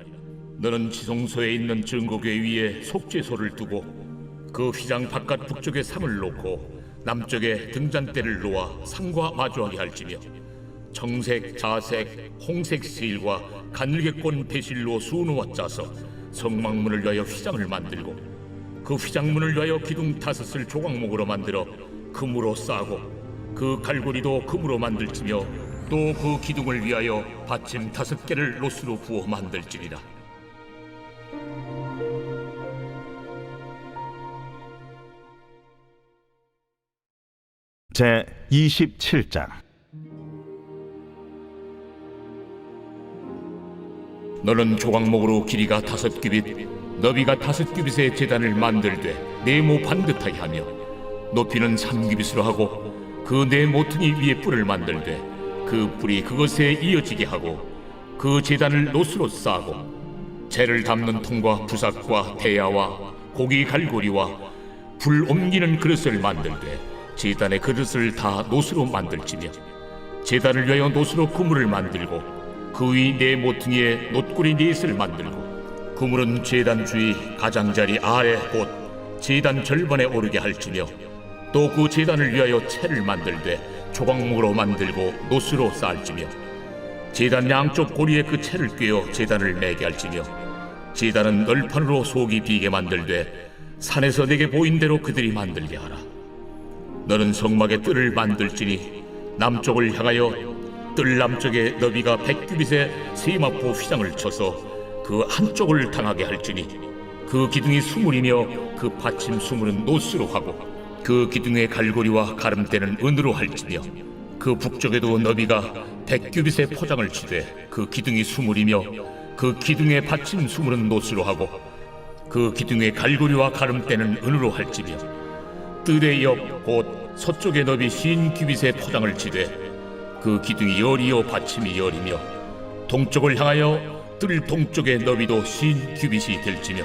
너는 지성소에 있는 증거궤 위에 속죄소를 두고 그 휘장 바깥 북쪽에 상을 놓고 남쪽에 등잔대를 놓아 상과 마주하게 할지며 청색, 자색, 홍색 실과 가늘게 꼰 배실로 수놓아 짜서 성막문을 위하여 휘장을 만들고 그 휘장문을 위하여 기둥 5을 조각목으로 만들어 금으로 싸고 그 갈고리도 금으로 만들지며 또 그 기둥을 위하여 받침 5개를 노스로 부어 만들지니라. 제 27장. 너는 조각목으로 길이가 5규빗, 너비가 5규빗의 제단을 만들되 네모 반듯하게 하며 높이는 3규빗으로 하고 그 네 모퉁이 위에 뿔을 만들되 그 뿔이 그것에 이어지게 하고 그 제단을 노스로 싸고 재를 담는 통과 부삭과 대야와 고기 갈고리와 불 옮기는 그릇을 만들되 제단의 그릇을 다 노스로 만들지며 제단을 위하여 노스로 그물을 만들고 그 위 네 모퉁이에 놋구리 4을 만들고 그물은 제단 주위 가장자리 아래 곧 제단 절반에 오르게 할지며 또 그 제단을 위하여 채를 만들되 조각목으로 만들고 노스로 쌓을지며 제단 양쪽 고리에 그 채를 꿰어 제단을 매게 할지며 제단은 널판으로 속이 비게 만들되 산에서 내게 보인 대로 그들이 만들게 하라. 너는 성막의 뜰을 만들지니 남쪽을 향하여 뜰 남쪽에 너비가 100규빗의 세마포 휘장을 쳐서 그 한쪽을 당하게 할지니 그 기둥이 20이며 그 받침 20은 노스로 하고 그 기둥의 갈고리와 가름대는 은으로 할지며 그 북쪽에도 너비가 100규빗의 포장을 치되 그 기둥이 20이며 그 기둥의 받침 20은 노스로 하고 그 기둥의 갈고리와 가름대는 은으로 할지며 뜰의 옆 곧 서쪽에 너비 50규빗의 포장을 치되 그 기둥이 열이요 받침이 열이며 동쪽을 향하여 뜰 동쪽의 너비도 50규빗이 될지며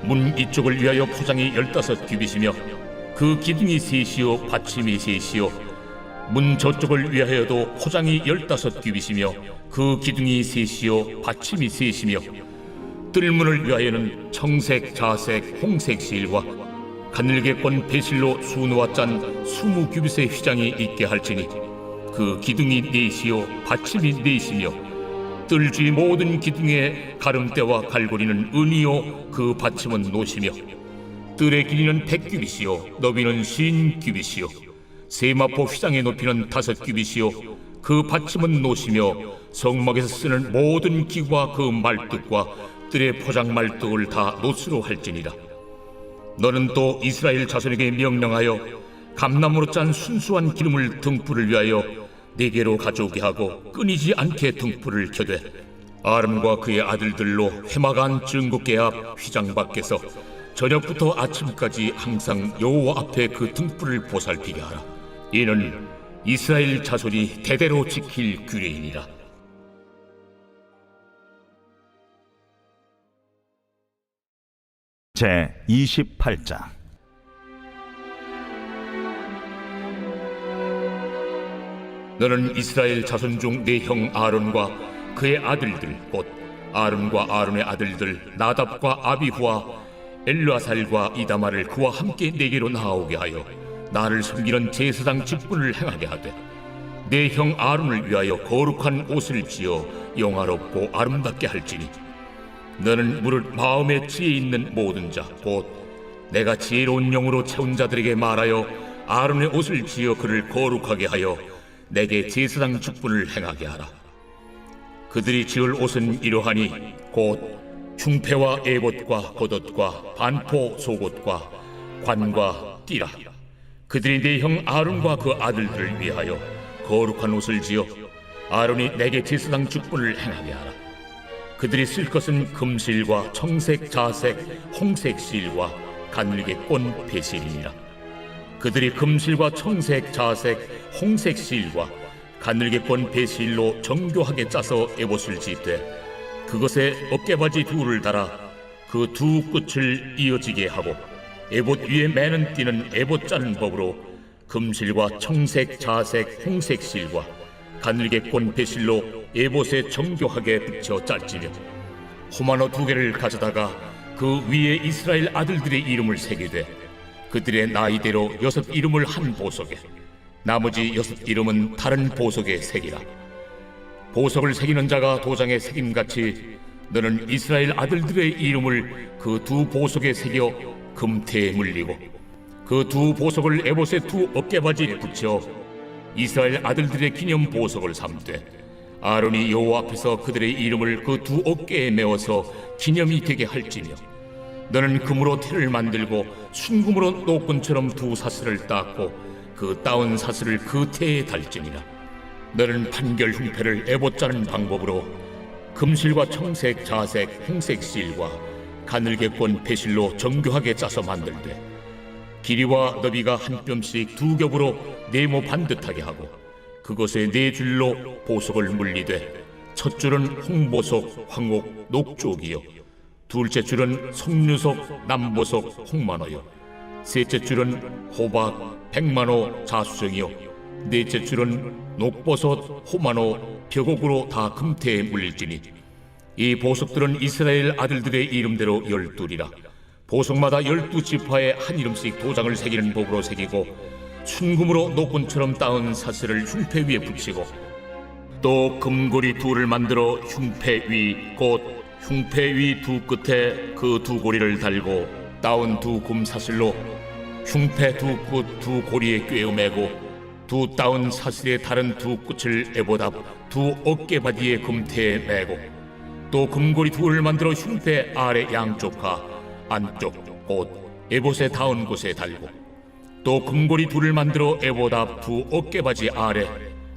문 이쪽을 위하여 포장이 15규빗이며 그 기둥이 3이요 받침이 3이요 문 저쪽을 위하여도 포장이 15규빗이며 그 기둥이 3이요 받침이 3이며 뜰문을 위하여는 청색, 자색, 홍색 실과 가늘게 꼰 배실로 수놓아 짠 20규빗의 휘장이 있게 할지니 그 기둥이 4이요 받침이 4이며 뜰 주위 모든 기둥의 가름대와 갈고리는 은이요 그 받침은 노시며 뜰의 길이는 100규빗이요 너비는 50규빗이요 세마포 휘장의 높이는 5규빗이요 그 받침은 노시며 성막에서 쓰는 모든 기구와 그 말뚝과 뜰의 포장 말뚝을 다 노스로 할지니라. 너는 또 이스라엘 자손에게 명령하여 감나무로 짠 순수한 기름을 등불을 위하여 네게로 가져오게 하고 끊이지 않게 등불을 켜되 아름과 그의 아들들로 회막안 증거궤 앞 휘장 밖에서 저녁부터 아침까지 항상 여호와 앞에 그 등불을 보살피게 하라. 이는 이스라엘 자손이 대대로 지킬 규례이니라. 제 28장. 너는 이스라엘 자손 중 네 형 아론과 그의 아들들 곧 아론과 아론의 아들들 나답과 아비후와 엘르아살과 이다마를 그와 함께 네게로 나아오게 하여 나를 섬기는 제사장 직분을 행하게 하되 네 형 아론을 위하여 거룩한 옷을 지어 영화롭고 아름답게 할지니 너는 무릇 마음에 지혜 있는 모든 자 곧 내가 지혜로운 영으로 채운 자들에게 말하여 아론의 옷을 지어 그를 거룩하게 하여 내게 제사장 직분을 행하게 하라. 그들이 지을 옷은 이러하니 곧 흉패와 에봇과 겉옷과 반포 속옷과 관과 띠라. 그들이 내 형 아론과 그 아들들을 위하여 거룩한 옷을 지어 아론이 내게 제사장 직분을 행하게 하라. 그들이 쓸 것은 금실과 청색, 자색, 홍색 실과 가늘게 꼰 배실이니라. 그들이 금실과 청색, 자색, 홍색 실과 가늘게 꼰 배실로 정교하게 짜서 에봇을 짓되 그것에 어깨바지 둘을 달아 그 두 끝을 이어지게 하고 에봇 위에 매는 띠는 에봇 짜는 법으로 금실과 청색, 자색, 홍색 실과 가늘게 꼰 배실로 에봇에 정교하게 붙여 짤지며 호마노 2개를 가져다가 그 위에 이스라엘 아들들의 이름을 새기되 그들의 나이대로 6 이름을 한 보석에 나머지 6 이름은 다른 보석에 새기라. 보석을 새기는 자가 도장에 새김같이 너는 이스라엘 아들들의 이름을 그 두 보석에 새겨 금태에 물리고 그 두 보석을 에봇의 두 어깨바지에 붙여 이스라엘 아들들의 기념 보석을 삼되 아론이 여호와 앞에서 그들의 이름을 그 두 어깨에 메어서 기념이 되게 할지며 너는 금으로 태를 만들고 순금으로 노끈처럼 두 사슬을 닦고 그 따온 사슬을 그 태에 달지니라. 너는 판결 흉패를 에봇 짜는 방법으로 금실과 청색, 자색, 홍색 실과 가늘게 꼰 배실로 정교하게 짜서 만들되 길이와 너비가 한 뼘씩 2겹으로 네모 반듯하게 하고 그것에 4줄로 보석을 물리되 첫 줄은 홍보석, 황옥, 녹쪽이요 둘째 줄은 석류석, 남보석, 홍만호요 셋째 줄은 호박, 백만호, 자수정이요 넷째 줄은 녹버섯, 호만호, 벽옥으로 다 금태에 물릴지니 이 보석들은 이스라엘 아들들의 이름대로 12이라. 보석마다 12지파에 한 이름씩 도장을 새기는 법으로 새기고 순금으로 노끈처럼 따은 사슬을 흉패 위에 붙이고 또 금고리 2를 만들어 흉패 위 곧 흉패 위 두 끝에 그 두 고리를 달고 따온 두 금사슬로 흉패 두 끝 두 고리에 꿰어매고 두 따온 사슬의 다른 두 끝을 에봇 앞 두 어깨바디의 금태에 매고 또 금고리 2를 만들어 흉패 아래 양쪽과 안쪽 곧 에봇에 닿은 곳에 달고 또 금고리 2를 만들어 에봇 앞 두 어깨바지 아래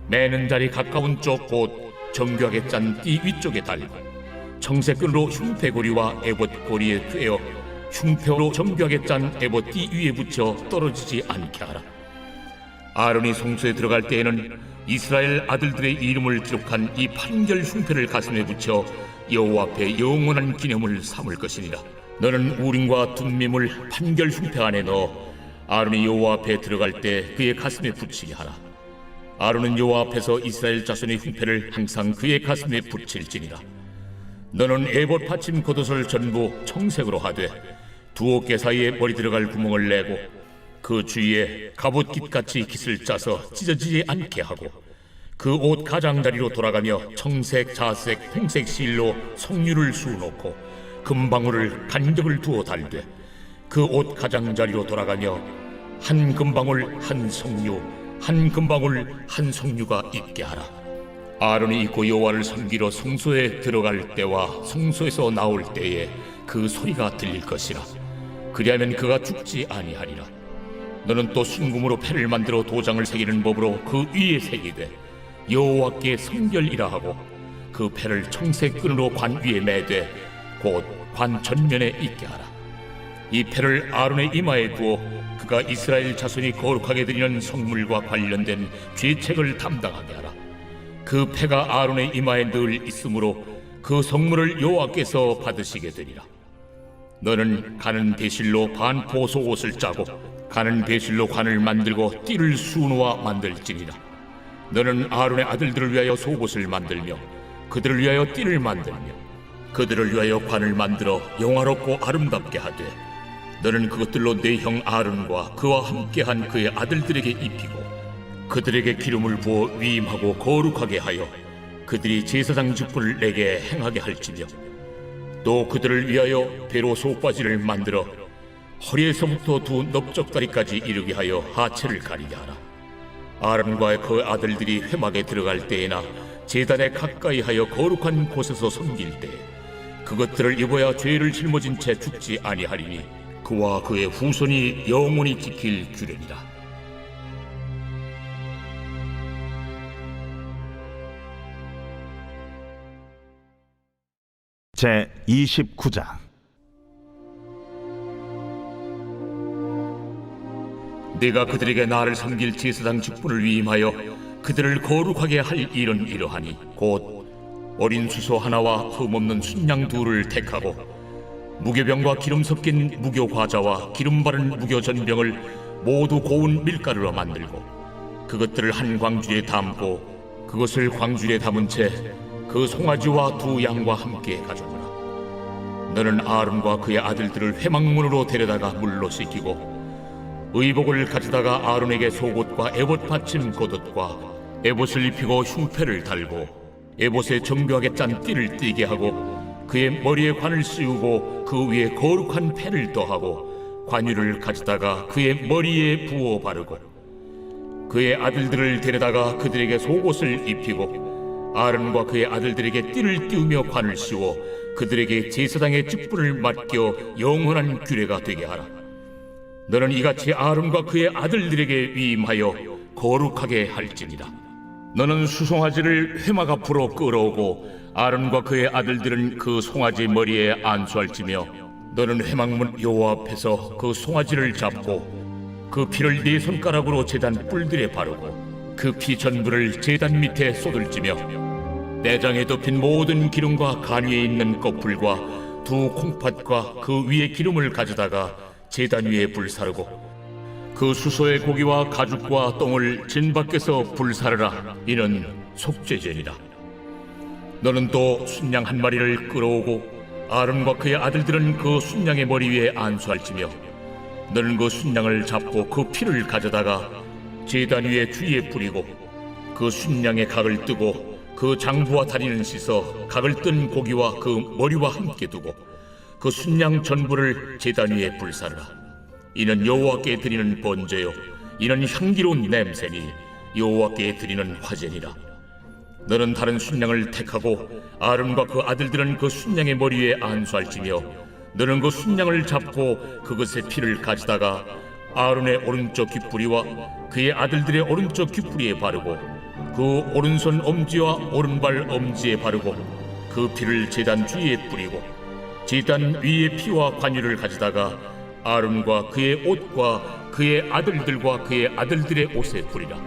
매는 자리 가까운 쪽 곧 정교하게 짠 띠 위쪽에 달고 청색끈으로 흉패고리와 에봇 고리에 꿰어 흉패로 정교하게 짠 에봇 띠 위에 붙여 떨어지지 않게 하라. 아론이 성소에 들어갈 때에는 이스라엘 아들들의 이름을 기록한 이 판결 흉패를 가슴에 붙여 여호와 앞에 영원한 기념을 삼을 것이니라. 너는 우림과 둠밈을 판결 흉패 안에 넣어 아론이 여호와 앞에 들어갈 때 그의 가슴에 붙이게 하라. 아론은 여호와 앞에서 이스라엘 자손의 흉패를 항상 그의 가슴에 붙일지니라. 너는 에봇 받침 겉옷을 전부 청색으로 하되 두 어깨 사이에 머리 들어갈 구멍을 내고 그 주위에 갑옷깃같이 깃을 짜서 찢어지지 않게 하고 그 옷 가장자리로 돌아가며 청색, 자색, 홍색 실로 석류를 수놓고 금방울을 간격을 두어 달되 그 옷 가장자리로 돌아가며 한 금방울 한 석류 한 금방울 한 석류가 있게 하라. 아론이 입고 여호와를 섬기러 성소에 들어갈 때와 성소에서 나올 때에 그 소리가 들릴 것이라. 그리하면 그가 죽지 아니하리라. 너는 또 순금으로 패를 만들어 도장을 새기는 법으로 그 위에 새기되 여호와께 성결이라 하고 그 패를 청색 끈으로 관 위에 매되 곧 관 전면에 있게 하라. 이 패를 아론의 이마에 두어 그가 이스라엘 자손이 거룩하게 드리는 성물과 관련된 죄책을 담당하게 하라. 그 패가 아론의 이마에 늘 있으므로 그 성물을 여호와께서 받으시게 되리라. 너는 가는 배실로 반포 속옷을 짜고 가는 배실로 관을 만들고 띠를 수놓아 만들지니라. 너는 아론의 아들들을 위하여 속옷을 만들며 그들을 위하여 띠를 만들며 그들을 위하여 관을 만들어 영화롭고 아름답게 하되 너는 그것들로 내 형 아론과 그와 함께한 그의 아들들에게 입히고 그들에게 기름을 부어 위임하고 거룩하게 하여 그들이 제사장 직분을 내게 행하게 할지며 또 그들을 위하여 배로 속바지를 만들어 허리에서부터 두 넓적다리까지 이르게 하여 하체를 가리게 하라. 아론과 그 아들들이 회막에 들어갈 때에나 제단에 가까이 하여 거룩한 곳에서 섬길 때 그것들을 입어야 죄를 짊어진 채 죽지 아니하리니 그와 그의 후손이 영원히 지킬 규례니라. 제 29장. 네가 그들에게 나를 섬길 제사장 직분을 위임하여 그들을 거룩하게 할 일은 이러하니 곧 어린 수소 하나와 흠없는 순양 둘을 택하고 무교병과 기름 섞인 무교 과자와 기름 바른 무교 전병을 모두 고운 밀가루로 만들고 그것들을 한 광주리에 담고 그것을 광주리에 담은 채 그 송아지와 두 양과 함께 가져오라. 너는 아론과 그의 아들들을 회막문으로 데려다가 물로 씻기고 의복을 가져다가 아론에게 속옷과 에봇 받침 겉옷과 에봇을 입히고 흉패를 달고 에봇에 정교하게 짠 띠를 띠게 하고 그의 머리에 관을 씌우고 그 위에 거룩한 펜을 더하고 관유를 가져다가 그의 머리에 부어 바르고 그의 아들들을 데려다가 그들에게 속옷을 입히고 아론과 그의 아들들에게 띠를 띄우며 관을 씌워 그들에게 제사장의 직분을 맡겨 영원한 규례가 되게 하라. 너는 이같이 아론과 그의 아들들에게 위임하여 거룩하게 할지니라. 너는 수송아지를 회막 앞으로 끌어오고 아론과 그의 아들들은 그 송아지 머리에 안수할지며 너는 회막문 여호와 앞에서 그 송아지를 잡고 그 피를 네 손가락으로 제단 뿔들에 바르고 그 피 전부를 제단 밑에 쏟을지며 내장에 덮인 모든 기름과 간 위에 있는 꺼풀과 두 콩팥과 그 위에 기름을 가져다가 제단 위에 불사르고 그 수소의 고기와 가죽과 똥을 진 밖에서 불사르라. 이는 속죄제니라. 너는 또 순양 한 마리를 끌어오고 아론과 그의 아들들은 그 순양의 머리 위에 안수할지며 너는 그 순양을 잡고 그 피를 가져다가 제단 위에 주위에 뿌리고 그 순양의 각을 뜨고 그 장부와 다리는 씻어 각을 뜬 고기와 그 머리와 함께 두고 그 순양 전부를 제단 위에 불사르라. 이는 여호와께 드리는 번제요 이는 향기로운 냄새니 여호와께 드리는 화제니라. 너는 다른 순양을 택하고 아론과 그 아들들은 그 순양의 머리 위에 안수할지며 너는 그 순양을 잡고 그것의 피를 가져다가 아론의 오른쪽 귓뿌리와 그의 아들들의 오른쪽 귓뿌리에 바르고 그 오른손 엄지와 오른발 엄지에 바르고 그 피를 제단 주위에 뿌리고 제단 위에 피와 관유를 가져다가 아론과 그의 옷과 그의 아들들과 그의 아들들의 옷에 뿌리라.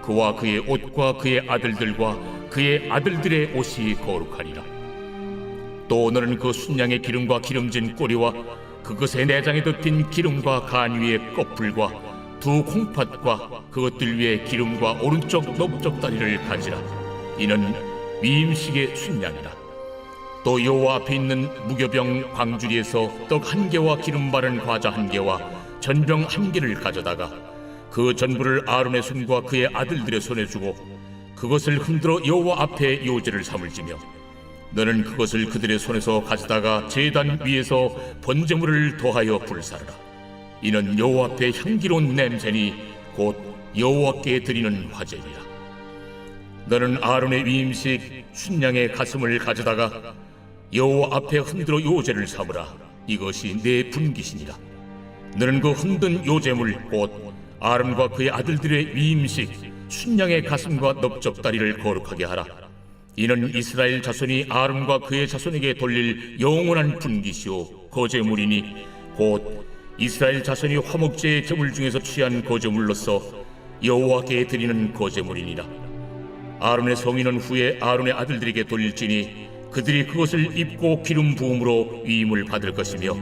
그와 그의 옷과 그의 아들들과 그의 아들들의 옷이 거룩하리라. 또 너는 그 순양의 기름과 기름진 꼬리와 그것의 내장에 덮인 기름과 간 위에 꺼풀과 두 콩팥과 그것들 위에 기름과 오른쪽 넓적 다리를 가지라. 이는 위임식의 순양이라. 또 여호와 앞에 있는 무교병 광주리에서 떡 한 개와 기름 바른 과자 한 개와 전병 한 개를 가져다가 그 전부를 아론의 손과 그의 아들들의 손에 주고 그것을 흔들어 여호와 앞에 요제를 삼을지며 너는 그것을 그들의 손에서 가져다가 제단 위에서 번제물을 더하여 불사르라. 이는 여호와 앞에 향기로운 냄새니 곧 여호와께 드리는 화제니라. 너는 아론의 위임식 순양의 가슴을 가져다가 여호와 앞에 흔들어 요제를 삼으라. 이것이 내 분깃이니라. 너는 그 흔든 요제물 곧 아론과 그의 아들들의 위임식 순양의 가슴과 넓적다리를 거룩하게 하라. 이는 이스라엘 자손이 아론과 그의 자손에게 돌릴 영원한 분깃이요 거제물이니 곧 이스라엘 자손이 화목제의 제물 중에서 취한 거제물로서 여호와께 드리는 거제물이니라. 아론의 성인은 후에 아론의 아들들에게 돌릴지니 그들이 그것을 입고 기름 부음으로 위임을 받을 것이며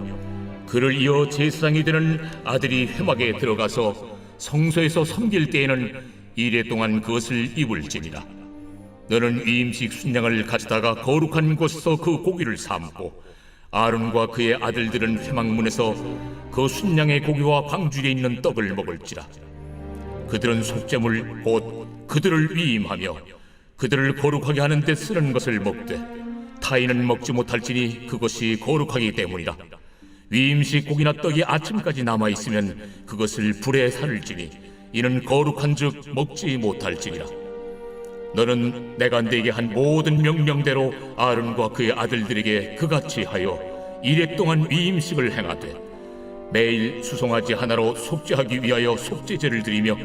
그를 이어 제사장이 되는 아들이 회막에 들어가서 성소에서 섬길 때에는 이레 동안 그것을 입을지니라. 너는 위임식 순양을 가져다가 거룩한 곳에서 그 고기를 삶고 아론과 그의 아들들은 회막문에서 그 순양의 고기와 광주리에 있는 떡을 먹을지라. 그들은 속죄물 곧 그들을 위임하며 그들을 거룩하게 하는 데 쓰는 것을 먹되 타인은 먹지 못할지니 그것이 거룩하기 때문이라. 위임식 고기나 떡이 아침까지 남아 있으면 그것을 불에 살을지니 이는 거룩한즉 먹지 못할지니라. 너는 내가 네게 한 모든 명령대로 아론과 그의 아들들에게 그같이 하여 이레 동안 위임식을 행하되 매일 수송아지 하나로 속죄하기 위하여 속죄제를 드리며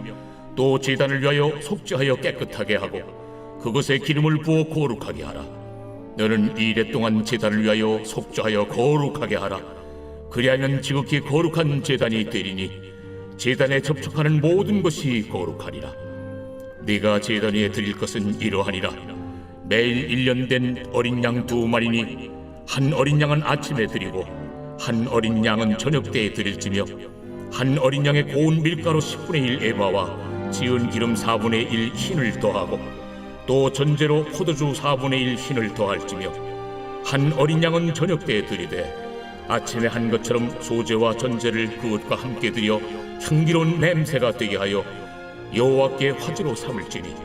또 제단을 위하여 속죄하여 깨끗하게 하고 그것에 기름을 부어 거룩하게 하라. 너는 이레 동안 제단을 위하여 속죄하여 거룩하게 하라. 그리하면 지극히 거룩한 제단이 되리니 제단에 접촉하는 모든 것이 거룩하리라. 네가 제단 위에 드릴 것은 이러하니라. 매일 1년 된 어린 양 2마리니 한 어린 양은 아침에 드리고 한 어린 양은 저녁 때에 드릴지며 한 어린 양의 고운 밀가루 10분의 1 에바와 지은 기름 4분의 1 흰을 더하고 또 전제로 포도주 4분의 1 흰을 더할지며 한 어린 양은 저녁 때에 드리되 아침에 한 것처럼 소제와 전제를 그것과 함께 드려 향기로운 냄새가 되게 하여 여호와께 화제로 삼을지니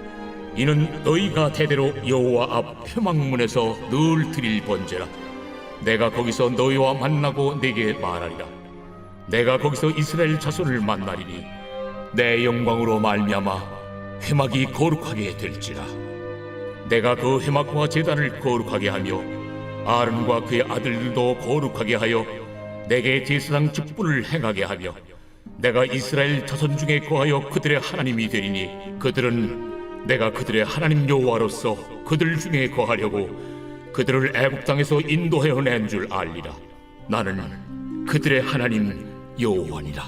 이는 너희가 대대로 여호와 앞 회막문에서 늘 드릴 번제라. 내가 거기서 너희와 만나고 네게 말하리라. 내가 거기서 이스라엘 자손을 만나리니 내 영광으로 말미암아 회막이 거룩하게 될지라. 내가 그 회막과 제단을 거룩하게 하며 아론과 그의 아들들도 거룩하게 하여 내게 제사장 직분을 행하게 하며 내가 이스라엘 자손 중에 거하여 그들의 하나님이 되리니 그들은 내가 그들의 하나님 여호와로서 그들 중에 거하려고 그들을 애굽 땅에서 인도하여 낸 줄 알리라. 나는 그들의 하나님 여호와니라.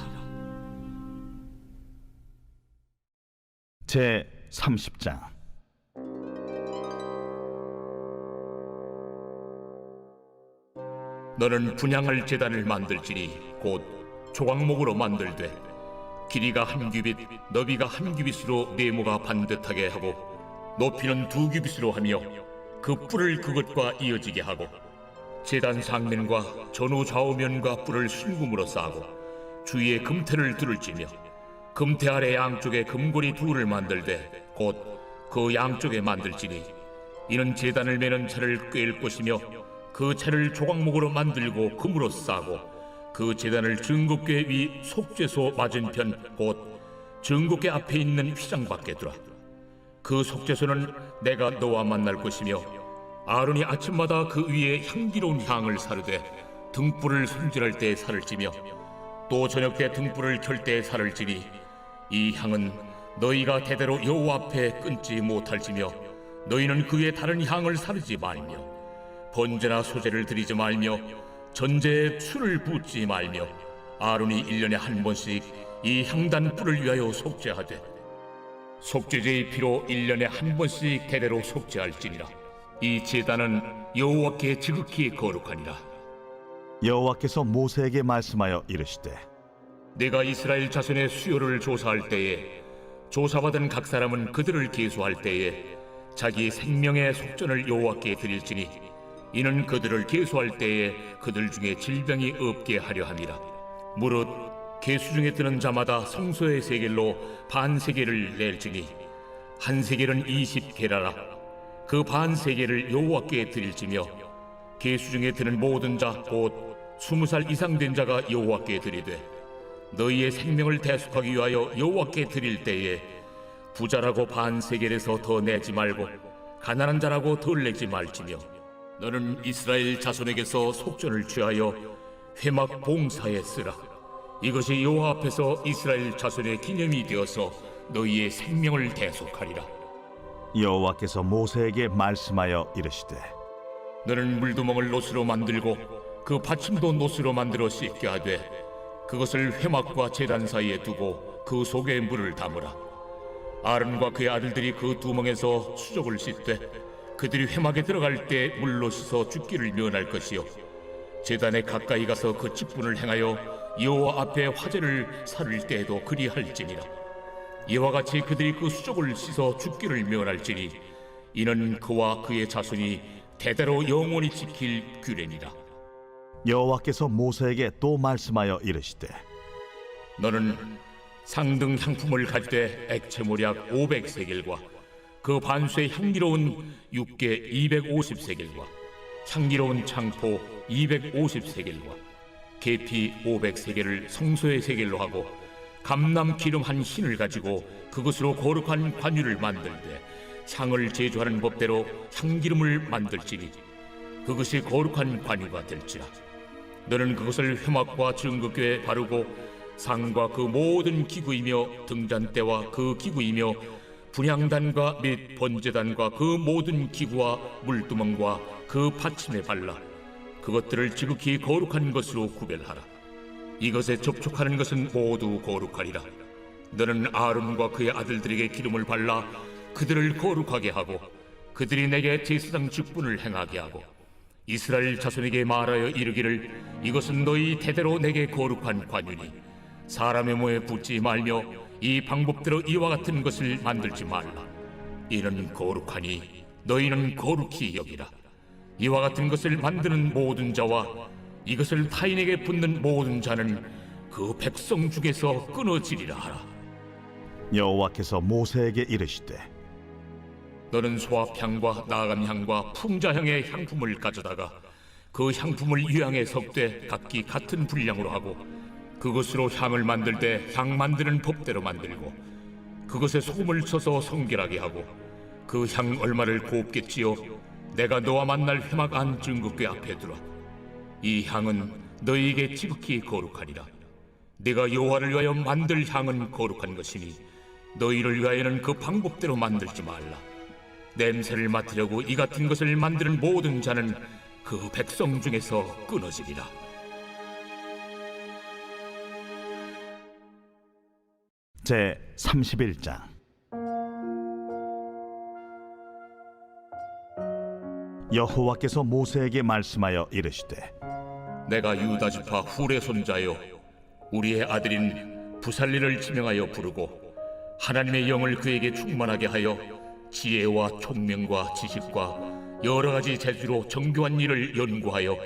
제 30장. 너는 분향할 제단을 만들지니 곧 조각목으로 만들되 길이가 1규빗 너비가 1규빗으로 네모가 반듯하게 하고 높이는 2규빗으로 하며 그 뿔을 그것과 이어지게 하고 제단 상면과 전후 좌우면과 뿔을 순금으로 싸고 주위에 금태를 두를지며 금태 아래 양쪽에 금고리 2를 만들되 곧 그 양쪽에 만들지니 이는 제단을 매는 채를 꿰일 것이며 그 채를 조각목으로 만들고 금으로 싸고 그 제단을 증거궤 위 속죄소 맞은편 곧 증거궤 앞에 있는 휘장 밖에 두라. 그 속죄소는 내가 너와 만날 것이며 아론이 아침마다 그 위에 향기로운 향을 사르되 등불을 손질할 때 살을 찌며 또 저녁 때 등불을 켤 때 살을 찌니 이 향은 너희가 대대로 여호와 앞에 끊지 못할지며 너희는 그 위에 다른 향을 사르지 말며 번제나 소제를 드리지 말며 전제에 술을 붓지 말며 아론이 1년에 한 번씩 이 향단 뿔을 위하여 속죄하되 속죄제의 피로 1년에 한 번씩 대대로 속죄할지니라. 이 제단은 여호와께 지극히 거룩하니라. 여호와께서 모세에게 말씀하여 이르시되 내가 이스라엘 자손의 수요를 조사할 때에 조사받은 각 사람은 그들을 계수할 때에 자기 생명의 속전을 여호와께 드릴지니 이는 그들을 계수할 때에 그들 중에 질병이 없게 하려 함이라. 무릇 계수 중에 드는 자마다 성소의 세겔로 반 세겔을 낼지니 한 세겔은 20게라라. 그 반 세겔을 여호와께 드릴지며 계수 중에 드는 모든 자 곧 20살 이상 된 자가 여호와께 드리되 너희의 생명을 대속하기 위하여 여호와께 드릴 때에 부자라고 반 세겔에서 더 내지 말고 가난한 자라고 덜 내지 말지며 너는 이스라엘 자손에게서 속전을 취하여 회막 봉사에 쓰라. 이것이 여호와 앞에서 이스라엘 자손의 기념이 되어서 너희의 생명을 대속하리라. 여호와께서 모세에게 말씀하여 이르시되 너는 물두멍을 노스로 만들고 그 받침도 노스로 만들어 씻게 하되 그것을 회막과 제단 사이에 두고 그 속에 물을 담으라. 아론과 그의 아들들이 그 두멍에서 수족을 씻되 그들이 회막에 들어갈 때 물로 씻어 죽기를 면할 것이요 제단에 가까이 가서 그 직분을 행하여 여호와 앞에 화제를 살을 때에도 그리할지니라. 이와 같이 그들이 그 수족을 씻어 죽기를 면할지니 이는 그와 그의 자손이 대대로 영원히 지킬 규례니라. 여호와께서 모세에게 또 말씀하여 이르시되 너는 상등 향품을 가지되 액체모략 500세겔과 그 반수의 향기로운 육개 250세겔과 향기로운 창포 250세겔과 계피 500세겔을 성소의 세겔로 하고 감람 기름 한 흰을 가지고 그것으로 거룩한 관유를 만들되 향을 제조하는 법대로 향기름을 만들지니 그것이 거룩한 관유가 될지라. 너는 그것을 회막과 증거궤에 바르고 상과 그 모든 기구이며 등잔대와 그 기구이며 분향단과 및 번제단과 그 모든 기구와 물두멍과 그 받침에 발라 그것들을 지극히 거룩한 것으로 구별하라. 이것에 접촉하는 것은 모두 거룩하리라. 너는 아론과 그의 아들들에게 기름을 발라 그들을 거룩하게 하고 그들이 내게 제사장 직분을 행하게 하고 이스라엘 자손에게 말하여 이르기를 이것은 너희 대대로 내게 거룩한 관유니 사람의 몸에 붙지 말며 이 방법대로 이와 같은 것을 만들지 말라. 이는 거룩하니 너희는 거룩히 여기라. 이와 같은 것을 만드는 모든 자와 이것을 타인에게 붓는 모든 자는 그 백성 중에서 끊어지리라 하라. 여호와께서 모세에게 이르시되 너는 소합향과 나감향과 풍자향의 향품을 가져다가 그 향품을 유향에 섞되 각기 같은 분량으로 하고 그것으로 향을 만들 때 향 만드는 법대로 만들고 그것에 소금을 쳐서 성결하게 하고 그 향 얼마를 곱게 찌어 내가 너와 만날 회막 안 증거궤 앞에 두라. 이 향은 너희에게 지극히 거룩하니라. 네가 여호와를 위하여 만들 향은 거룩한 것이니 너희를 위하여는 그 방법대로 만들지 말라. 냄새를 맡으려고 이 같은 것을 만드는 모든 자는 그 백성 중에서 끊어지리라. 제 31장. 여호와께서 모세에게 말씀하여 이르시되 내가 유다 지파 훌의 손자여 우리의 아들인 부살리를 지명하여 부르고 하나님의 영을 그에게 충만하게 하여 지혜와 총명과 지식과 여러 가지 재주로 정교한 일을 연구하여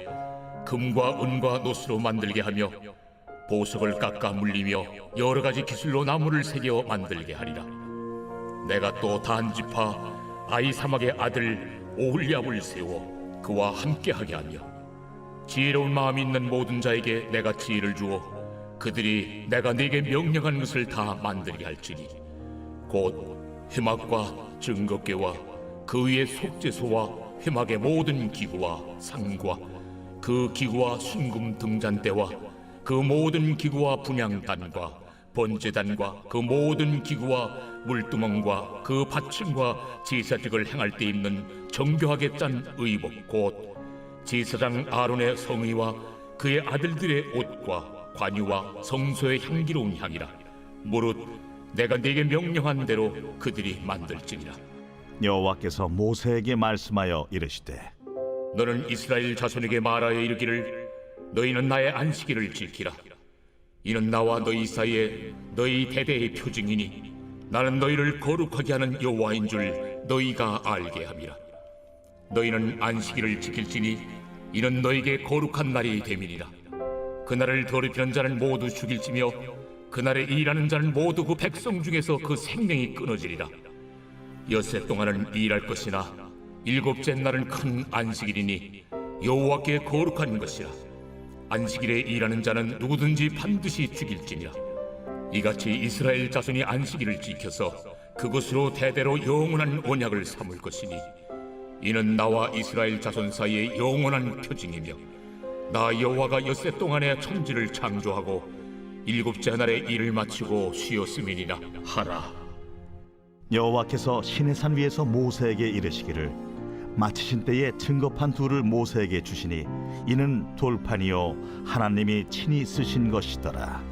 금과 은과 노스로 만들게 하며 보석을 깎아 물리며 여러 가지 기술로 나무를 새겨 만들게 하리라. 내가 또 단 지파 아이사막의 아들 오홀리압을 세워 그와 함께하게 하며 지혜로운 마음이 있는 모든 자에게 내가 지혜를 주어 그들이 내가 네게 명령한 것을 다 만들게 할지니 곧 회막과 증거궤와 그 위의 속죄소와 회막의 모든 기구와 상과 그 기구와 순금 등잔대와 그 모든 기구와 분향단과 번제단과 그 모든 기구와 물두멍과 그 받침과 제사직을 행할 때 입는 정교하게 짠 의복 곧 제사장 아론의 성의와 그의 아들들의 옷과 관유와 성소의 향기로운 향이라. 무릇 내가 네게 명령한 대로 그들이 만들지니라. 여호와께서 모세에게 말씀하여 이르시되 너는 이스라엘 자손에게 말하여 이르기를 너희는 나의 안식일을 지키라. 이는 나와 너희 사이에 너희 대대의 표징이니 나는 너희를 거룩하게 하는 여호와인 줄 너희가 알게 함이라. 너희는 안식일을 지킬지니 이는 너희에게 거룩한 날이 됨이니라. 그날을 더럽히는 자는 모두 죽일지며 그날에 일하는 자는 모두 그 백성 중에서 그 생명이 끊어지리라. 엿새 동안은 일할 것이나 일곱째 날은 큰 안식일이니 여호와께 거룩한 것이라. 안식일에 일하는 자는 누구든지 반드시 죽일지니라. 이같이 이스라엘 자손이 안식일을 지켜서 그것으로 대대로 영원한 언약을 삼을 것이니 이는 나와 이스라엘 자손 사이의 영원한 표징이며 나 여호와가 엿새 동안에 천지를 창조하고 일곱째 날에 일을 마치고 쉬었음이니라 하라. 여호와께서 시내산 위에서 모세에게 이르시기를 마치신 때에 증거판 둘을 모세에게 주시니 이는 돌판이요 하나님이 친히 쓰신 것이더라.